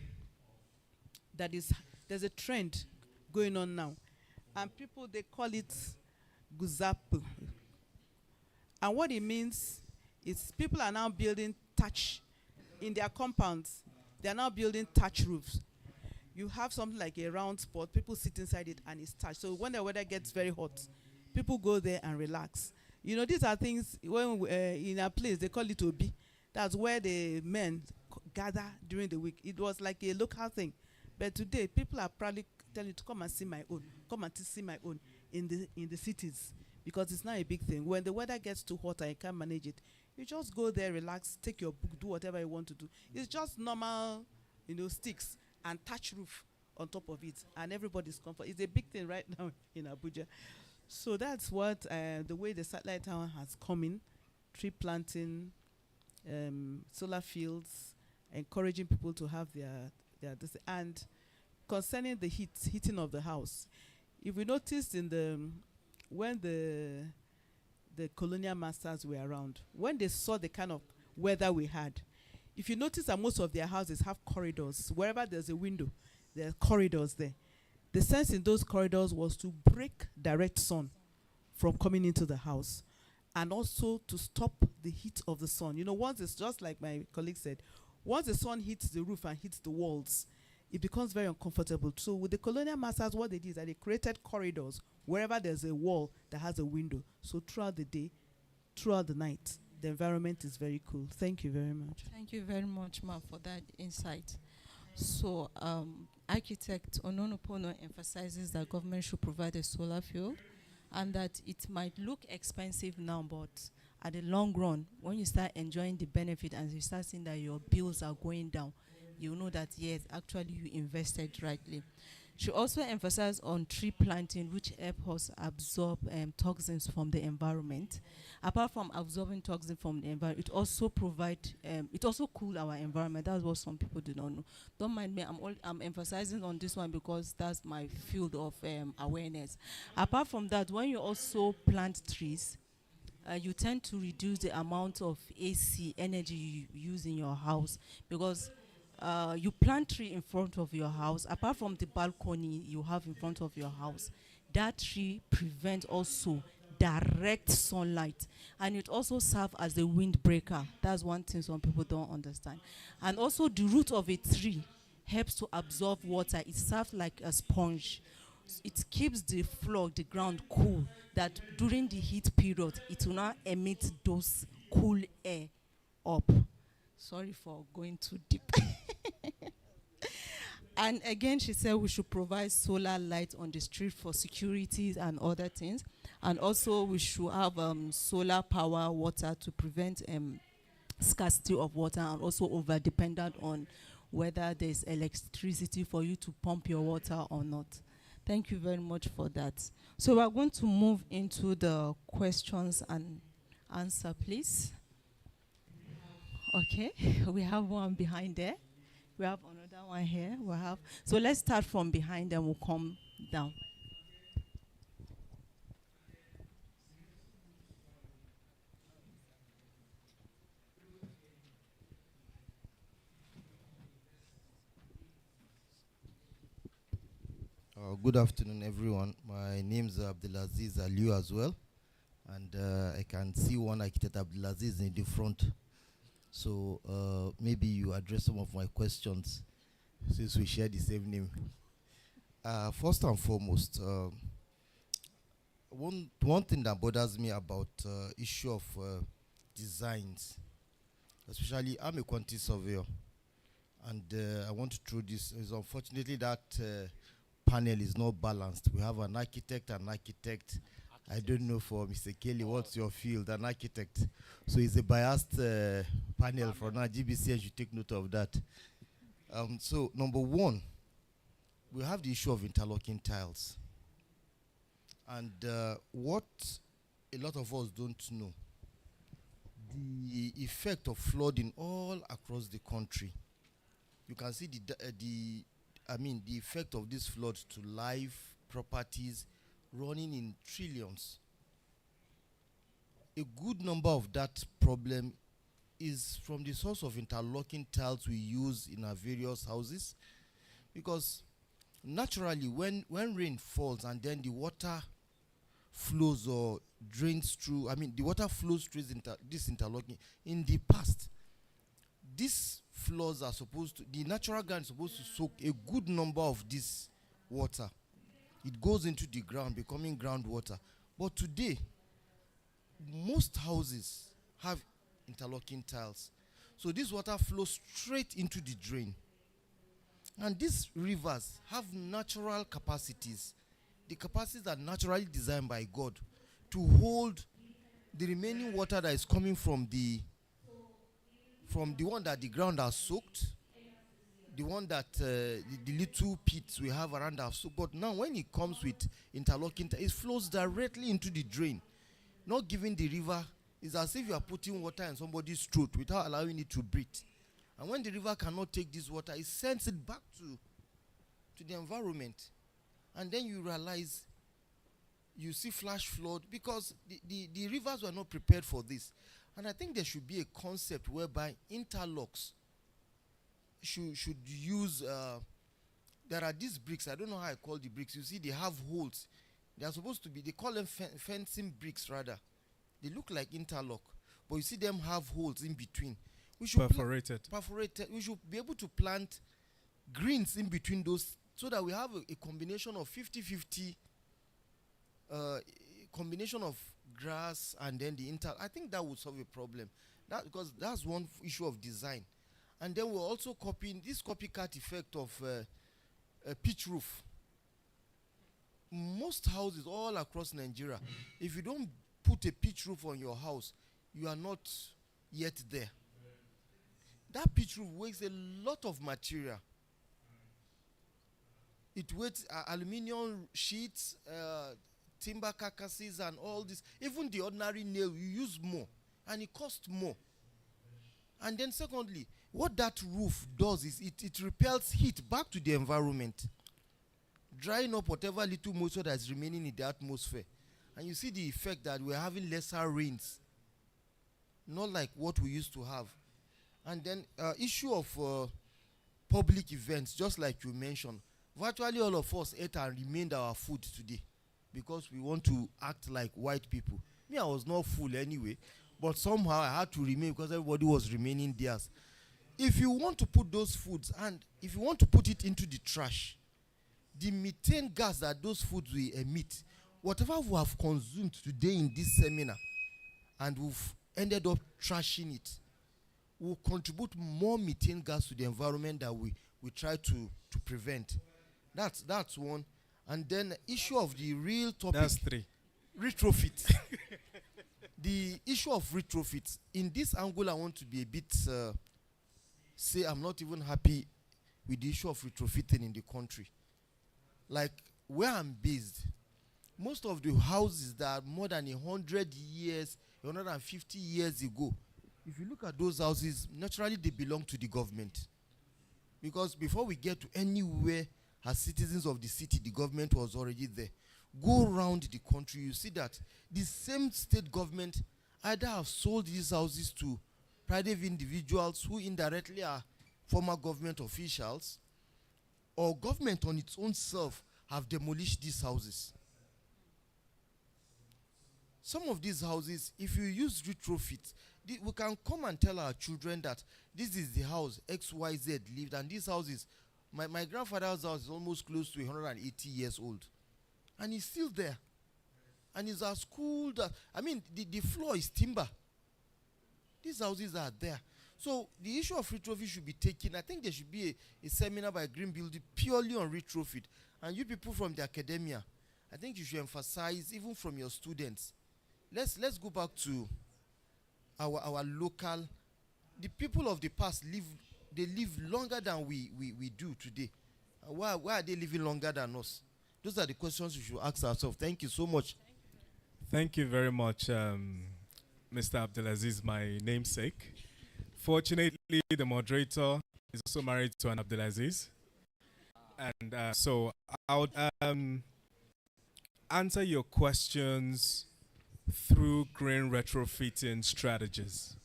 S6: There's a trend going on now. And people, they call it guzapu. And what it means is people are now building thatch in their compounds. They are now building thatch roofs. You have something like a round spot, people sit inside it and it's thatch. So when the weather gets very hot, people go there and relax. You know, these are things, when in a place, they call it obi. That's where the men gather during the week. It was like a local thing. But today, people are probably telling you to come and see my own. Come and see my own in the cities. Because it's not a big thing. When the weather gets too hot and you can't manage it, you just go there, relax, take your book, do whatever you want to do. It's just normal, sticks and thatch roof on top of it. And everybody's comfort. It's a big thing right now in Abuja. So that's what the way the satellite town has come in. Tree planting, solar fields, encouraging people to have their this. And concerning the heating of the house, if we noticed when the colonial masters were around, when they saw the kind of weather we had, if you notice that most of their houses have corridors, wherever there's a window, there are corridors there. The sense in those corridors was to break direct sun from coming into the house, and also to stop the heat of the sun. Once it's just like my colleague said, once the sun hits the roof and hits the walls, it becomes very uncomfortable. So with the colonial masters, what they did is that they created corridors wherever there's a wall that has a window. So throughout the day, throughout the night, the environment is very cool. Thank you very much.
S7: Thank you very much, Ma, for that insight. So architect Ononopono emphasizes that government should provide a solar field and that it might look expensive now, but at the long run, when you start enjoying the benefit and you start seeing that your bills are going down, you know that, yes, actually you invested rightly. She also emphasized on tree planting, which help us absorb toxins from the environment. Apart from absorbing toxins from the environment, it also cool our environment. That's what some people do not know. Don't mind me, I'm emphasizing on this one because that's my field of awareness. Apart from that, when you also plant trees, you tend to reduce the amount of AC energy you use in your house, because you plant tree in front of your house. Apart from the balcony you have in front of your house, that tree prevents also direct sunlight, and it also serves as a windbreaker. That's one thing some people don't understand. And also the root of a tree helps to absorb water. It serves like a sponge. It keeps the floor, the ground cool, that during the heat period it will not emit those cool air up. Sorry for going too deep. And again, she said we should provide solar light on the street for securities and other things. And also we should have solar power water to prevent scarcity of water, and also over dependent on whether there's electricity for you to pump your water or not. Thank you very much for that. So we're going to move into the questions and answer, please. Okay, we have one behind there. We have another one here. So let's start from behind and we'll come down.
S8: Good afternoon, everyone. My name is Abdulaziz Aliu as well. And I can see one architect, Abdulaziz, in the front. So maybe you address some of my questions since we share the same name. First and foremost, one thing that bothers me about issue of designs, especially I'm a quantity surveyor, And I want to throw this. Is unfortunately that panel is not balanced. We have an architect. I don't know for Mr. Kelly, what's your field? An architect. So it's a biased panel for now. GBC should take note of that. So number one, we have the issue of interlocking tiles. And what a lot of us don't know, the effect of flooding all across the country. You can see the effect of this flood to life, properties, running in trillions. A good number of that problem is from the source of interlocking tiles we use in our various houses, because naturally when rain falls and then the water flows or drains through, the water flows through this interlocking. In the past, these floors are supposed to, the natural ground is supposed to soak a good number of this water. It goes into the ground, becoming groundwater. But today, most houses have interlocking tiles. So this water flows straight into the drain. And these rivers have natural capacities. The capacities are naturally designed by God to hold the remaining water that is coming from the one that the ground has soaked, the one that the little pits we have around have soaked. But now when it comes with interlocking, it flows directly into the drain, not giving the river. It's as if you are putting water in somebody's throat without allowing it to breathe. And when the river cannot take this water, it sends it back to the environment. And then you realize, you see flash flood, because the rivers were not prepared for this. And I think there should be a concept whereby interlocks should use, there are these bricks, I don't know how I call the bricks. You see, they have holes. They are supposed to be, they call them fencing bricks rather. They look like interlock, but you see them have holes in between. We should
S4: perforated.
S8: We should be able to plant greens in between those, so that we have a combination of 50-50, combination of grass and then the I think that would solve a problem. Because that's one issue of design. And then we're also copying this copycat effect of a pitch roof. Most houses all across Nigeria, if you don't put a pitch roof on your house, you are not yet there. That pitch roof weighs a lot of material. It weighs aluminium sheets, timber carcasses and all this. Even the ordinary nail, you use more. And it costs more. And then secondly, what that roof does is it repels heat back to the environment, drying up whatever little moisture that is remaining in the atmosphere. And you see the effect that we're having lesser rains, not like what we used to have. And then issue of public events, just like you mentioned, virtually all of us ate and remained our food today because we want to act like white people. Me, I was not full anyway, but somehow I had to remain because everybody was remaining theirs. If you want to put those foods and if you want to put it into the trash, the methane gas that those foods will emit, whatever we have consumed today in this seminar, and we've ended up trashing it, will contribute more methane gas to the environment that we try to prevent. That's one. And then the issue of the real topic.
S4: That's three.
S8: Retrofit. The issue of retrofit. In this angle, I want to be a bit, say I'm not even happy with the issue of retrofitting in the country. Like where I'm based, most of the houses that are more than 100 years, 150 years ago, if you look at those houses, naturally they belong to the government. Because before we get to anywhere as citizens of the city, the government was already there. Go around the country, you see that the same state government either have sold these houses to private individuals who indirectly are former government officials, or government on its own self have demolished these houses. Some of these houses, if you use retrofit, we can come and tell our children that this is the house XYZ lived, and this house is, my grandfather's house is almost close to 180 years old. And he's still there. And it's as cool that, the floor is timber. These houses are there. So the issue of retrofit should be taken. I think there should be a seminar by Green Building purely on retrofit. And you people from the academia, I think you should emphasize, even from your students. Let's go back to our local. The people of the past live longer than we do today. Why are they living longer than us? Those are the questions we should ask ourselves. Thank you so much.
S4: Thank you very much, Mr. Abdulaziz, my namesake. Fortunately, the moderator is also married to an Abdulaziz. And so I'll answer your questions through green retrofitting strategies.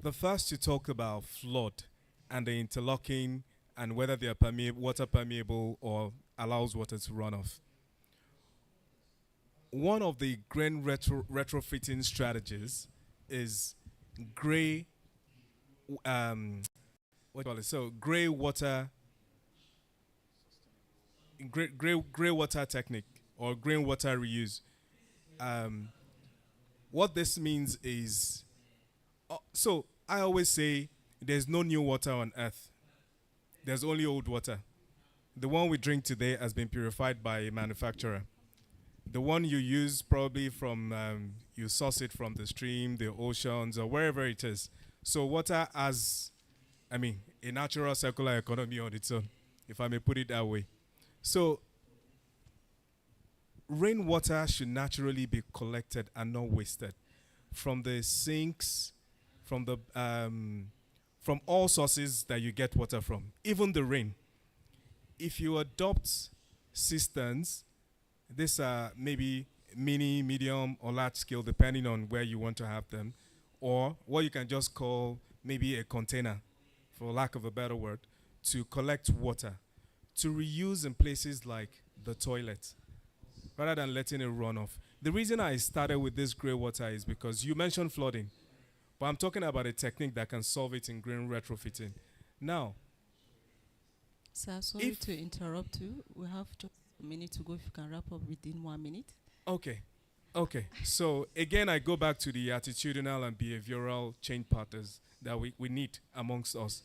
S4: The first, you talk about flood and the interlocking and whether they are water permeable or allows water to run off. One of the green retrofitting strategies is gray, what do you call it? So gray water technique or green water reuse. What this means is, so I always say there's no new water on earth. There's only old water. The one we drink today has been purified by a manufacturer. The one you use probably from, you source it from the stream, the oceans, or wherever it is. So water has, a natural circular economy on its own, if I may put it that way. So rainwater should naturally be collected and not wasted from the sinks, from the from all sources that you get water from, even the rain. If you adopt cisterns, these are maybe mini, medium, or large scale, depending on where you want to have them, or what you can just call maybe a container, for lack of a better word, to collect water, to reuse in places like the toilet, rather than letting it run off. The reason I started with this grey water is because you mentioned flooding, but I'm talking about a technique that can solve it in green retrofitting. Now,
S7: Sir, sorry to interrupt you. We have just a minute to go. If you can wrap up within 1 minute.
S4: Okay. So again, I go back to the attitudinal and behavioral change patterns that we need amongst us.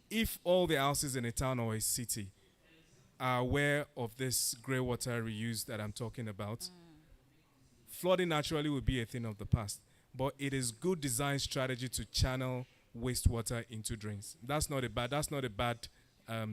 S4: If all the houses in a town or a city are aware of this grey water reuse that I'm talking about, flooding naturally will be a thing of the past. But it is good design strategy to channel wastewater into drains. That's not a bad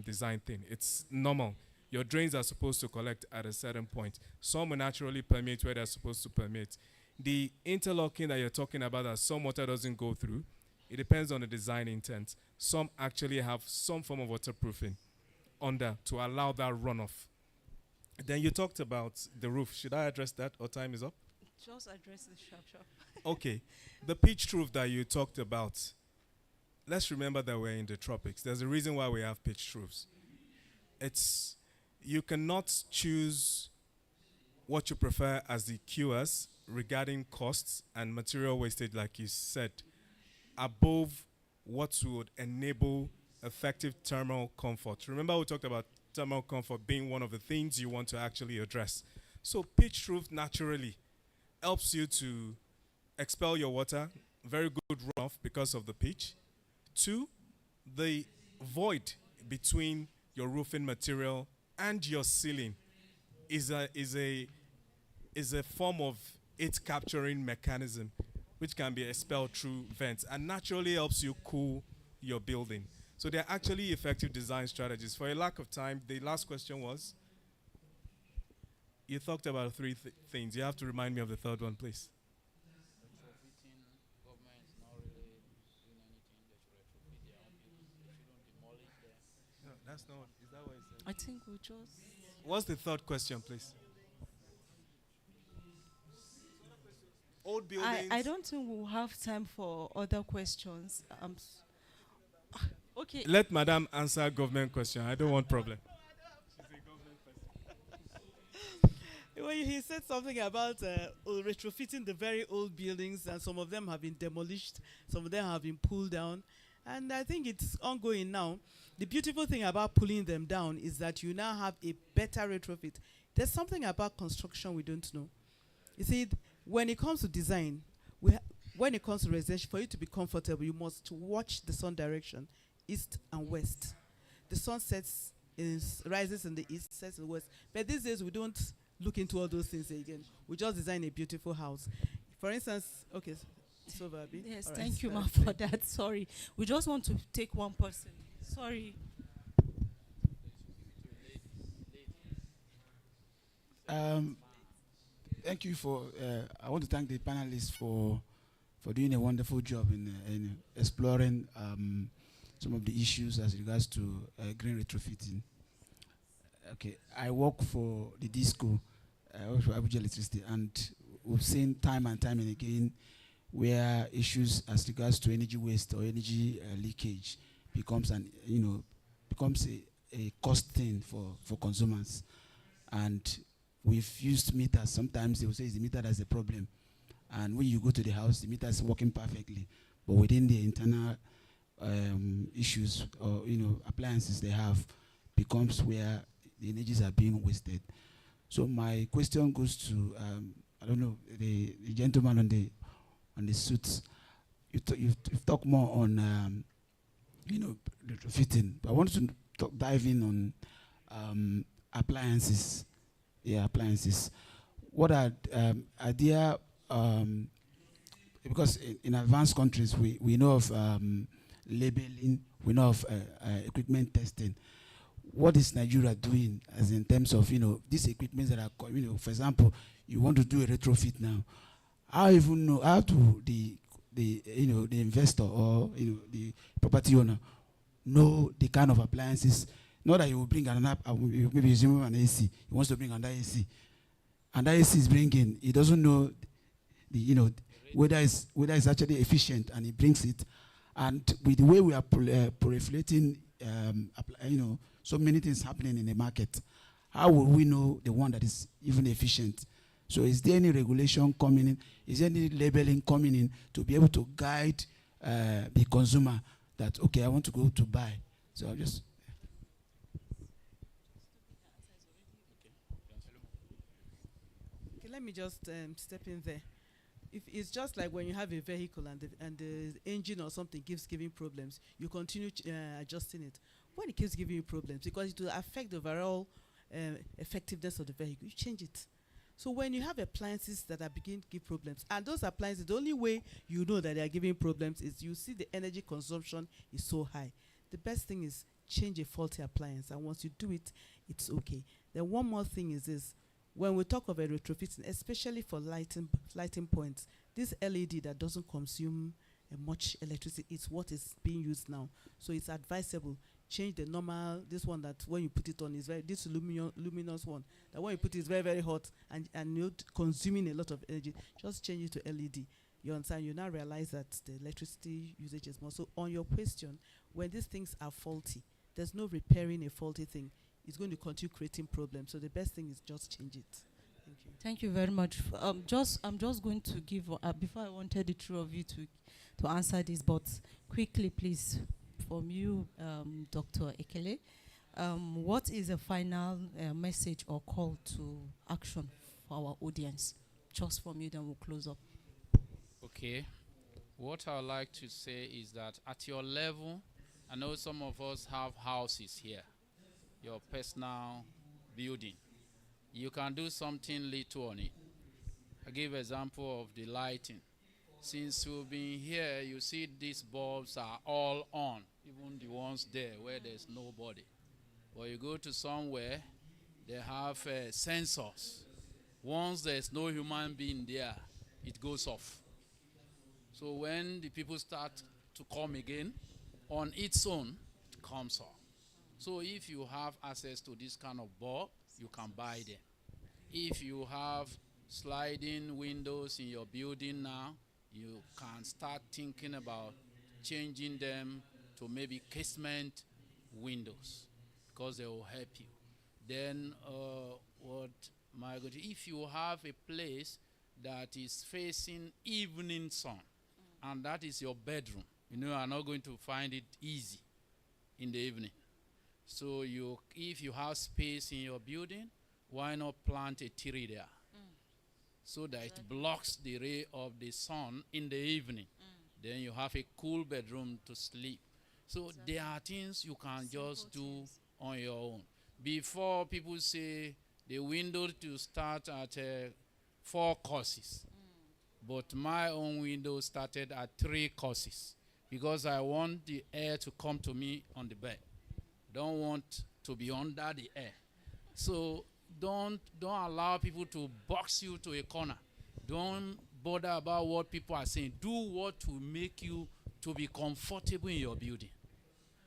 S4: design thing. It's normal. Your drains are supposed to collect at a certain point. Some will naturally permeate where they're supposed to permeate. The interlocking that you're talking about that some water doesn't go through, it depends on the design intent. Some actually have some form of waterproofing under to allow that runoff. Then you talked about the roof. Should I address that or time is up?
S7: Just address it sharp.
S4: Okay. The pitched roof that you talked about, let's remember that we're in the tropics. There's a reason why we have pitched roofs. You cannot choose what you prefer as the QS regarding costs and material wastage, like you said, above what would enable effective thermal comfort. Remember we talked about thermal comfort being one of the things you want to actually address. So pitched roof naturally helps you to expel your water, very good runoff because of the pitch. 2, the void between your roofing material and your ceiling is a form of heat capturing mechanism which can be expelled through vents and naturally helps you cool your building. So they're actually effective design strategies. For a lack of time, the last question was, you talked about 3 things. You have to remind me of the third one, please. No, that's not. Is that what you said?
S7: I think we just.
S4: What's the third question, please? Old buildings.
S7: I don't think we'll have time for other questions. Okay.
S4: Let Madam answer government question. I don't want problem.
S6: Well, he said something about retrofitting the very old buildings, and some of them have been demolished, some of them have been pulled down, and I think it's ongoing now. The beautiful thing about pulling them down is that you now have a better retrofit. There's something about construction we don't know. You see, when it comes to design, when it comes to residential, for you to be comfortable, you must watch the sun direction, east and west. The sun rises in the east, sets in the west. But these days we don't look into all those things again. We just design a beautiful house. For instance, okay, it's over, Abi.
S7: Yes,
S6: All right,
S7: thank you, ma,
S6: sorry.
S7: for that. Sorry. We just want to take one person. Sorry.
S9: Thank you for. I want to thank the panelists for doing a wonderful job in exploring some of the issues as regards to green retrofitting. Okay, I work for the DISCO, I work for Abuja Electricity, and we've seen time and time and again where issues as regards to energy waste or energy leakage becomes a cost thing for consumers. And we've used meters. Sometimes they will say it's the meter that's the problem. And when you go to the house, the meter is working perfectly. But within the internal issues or appliances they have becomes where the energies are being wasted. So my question goes to I don't know, the gentleman on the suits. You've talked more on retrofitting. But I want to dive in on appliances. Yeah, appliances. What are there? Because in advanced countries we know of labeling, we know of equipment testing. What is Nigeria doing as in terms of these equipments that are for example, you want to do a retrofit now? How do the investor or the property owner know the kind of appliances? Not that you will bring maybe using an AC. He wants to bring another AC, and that AC is bringing. He doesn't know whether it's actually efficient, and he brings it. And with the way we are proliferating, so many things happening in the market, how will we know the one that is even efficient? So is there any regulation coming in? Is there any labeling coming in to be able to guide the consumer that, okay, I want to go to buy? So I'll just...
S6: Okay, let me just step in there. If it's just like when you have a vehicle and the engine or something keeps giving problems, you continue adjusting it. When it keeps giving you problems, because it will affect the overall effectiveness of the vehicle, you change it. So when you have appliances that are beginning to give problems, and those appliances, the only way you know that they are giving problems is you see the energy consumption is so high. The best thing is change a faulty appliance, and once you do it, it's okay. Then one more thing is this: when we talk of a retrofitting, especially for lighting points, this LED that doesn't consume much electricity is what is being used now. So it's advisable, change the normal, this one that when you put it on is this luminous one, that when you put it is very, very hot and not consuming a lot of energy, just change it to LED. You understand? You now realize that the electricity usage is more. So on your question, when these things are faulty, there's no repairing a faulty thing. It's going to continue creating problems. So the best thing is just change it. Thank you.
S7: Thank you very much. I'm just going to give, before I wanted the two of you to answer this, but quickly, please, from you, Dr. Ekele, what is a final message or call to action for our audience? Just from you, then we'll close up.
S5: Okay. What I would like to say is that at your level, I know some of us have houses here, your personal building. You can do something little on it. I give example of the lighting. Since we've been here, you see these bulbs are all on, even the ones there where there's nobody. But you go to somewhere, they have sensors. Once there's no human being there, it goes off. So when the people start to come again, on its own, it comes off. So if you have access to this kind of bulb, you can buy them. If you have sliding windows in your building now, you can start thinking about changing them to maybe casement windows, because they will help you. Then what am I going to do? If you have a place that is facing evening sun, and that is your bedroom, you are not going to find it easy in the evening. So if you have space in your building, why not plant a tree there? so that it blocks the ray of the sun in the evening. Then you have a cool bedroom to sleep. So there are things you can just do on your own. Before, people say the window to start at 4 courses. But my own window started at 3 courses because I want the air to come to me on the bed. Don't want to be under the air. So don't allow people to box you to a corner. Don't bother about what people are saying. Do what will make you to be comfortable in your building.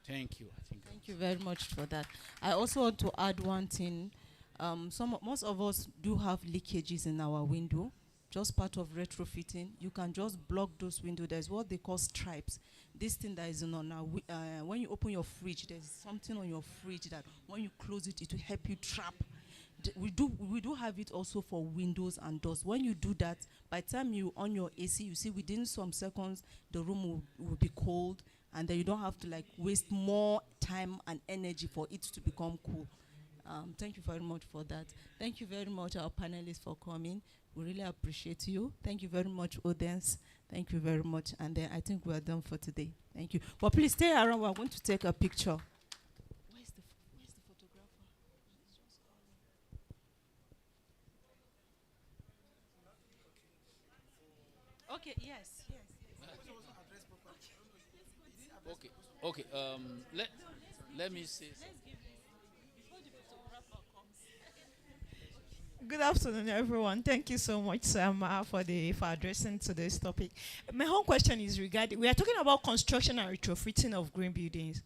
S5: Thank you.
S7: Thank you very much for that. I also want to add one thing. Most of us do have leakages in our window. Just part of retrofitting. You can just block those windows. There's what they call stripes. This thing that is on our, when you open your fridge, there's something on your fridge that when you close it, it will help you trap. We do have it also for windows and doors. When you do that, by the time you on your AC, you see within some seconds, the room will be cold, and then you don't have to like waste more time and energy for it to become cool. Thank you very much for that. Thank you very much, our panelists, for coming. We really appreciate you. Thank you very much, audience. Thank you very much. And then I think we are done for today. Thank you. But please stay around. We're going to take a picture. Where's the photographer? Okay, yes.
S5: Okay. Let me say.
S10: Good afternoon, everyone. Thank you so much, Sam, for addressing today's topic. My whole question is regarding, we are talking about construction and retrofitting of green buildings.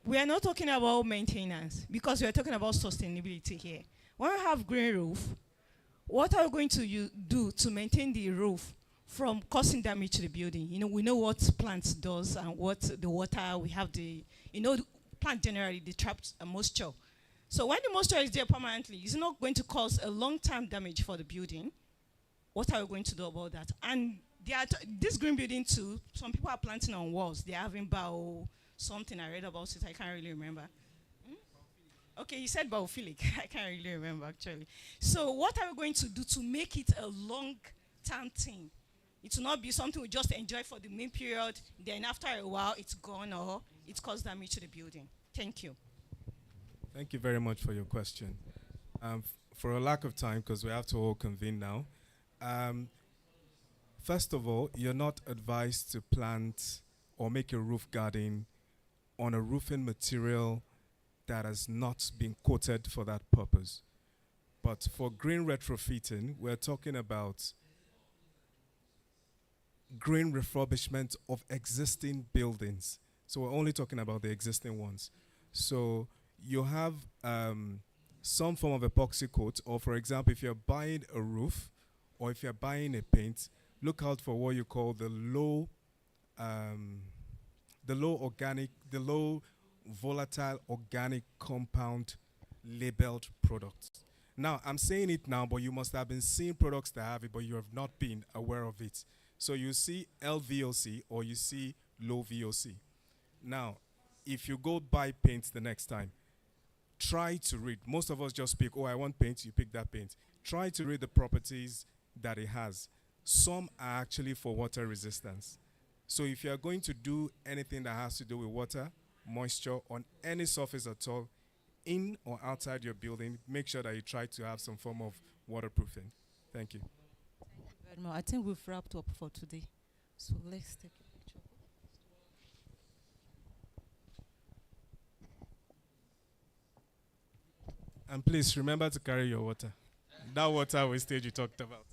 S10: We are not talking about maintenance because we are talking about sustainability here. When we have green roof, what are we going to do to maintain the roof from causing damage to the building? You know, we know what plants does and what the water, we have the plant generally, they trap moisture. So when the moisture is there permanently, it's not going to cause a long-term damage for the building. What are we going to do about that? And this green building too, some people are planting on walls. They're having something, I read about it, I can't really remember. Okay, you said biophilic. I can't really remember, actually. So what are we going to do to make it a long-term thing? It will not be something we just enjoy for the main period, then after a while, it's gone or it causes damage to the building. Thank you.
S4: Thank you very much for your question. For a lack of time, because we have to all convene now, first of all, you're not advised to plant or make a roof garden on a roofing material that has not been coated for that purpose. But for green retrofitting, we're talking about green refurbishment of existing buildings. So we're only talking about the existing ones. So you have some form of epoxy coat, or for example, if you're buying a roof or if you're buying a paint, look out for what you call the low volatile organic compound labeled products. Now, I'm saying it now, but you must have been seeing products that have it, but you have not been aware of it. So you see LVOC or you see low VOC. Now, if you go buy paint the next time, try to read. Most of us just pick, oh, I want paint, you pick that paint. Try to read the properties that it has. Some are actually for water resistance. So if you're going to do anything that has to do with water, moisture on any surface at all, in or outside your building, make sure that you try to have some form of waterproofing. Thank you.
S7: Thank you very much. I think we've wrapped up for today. So let's take a picture.
S4: And please remember to carry your water. That water wastage you talked about.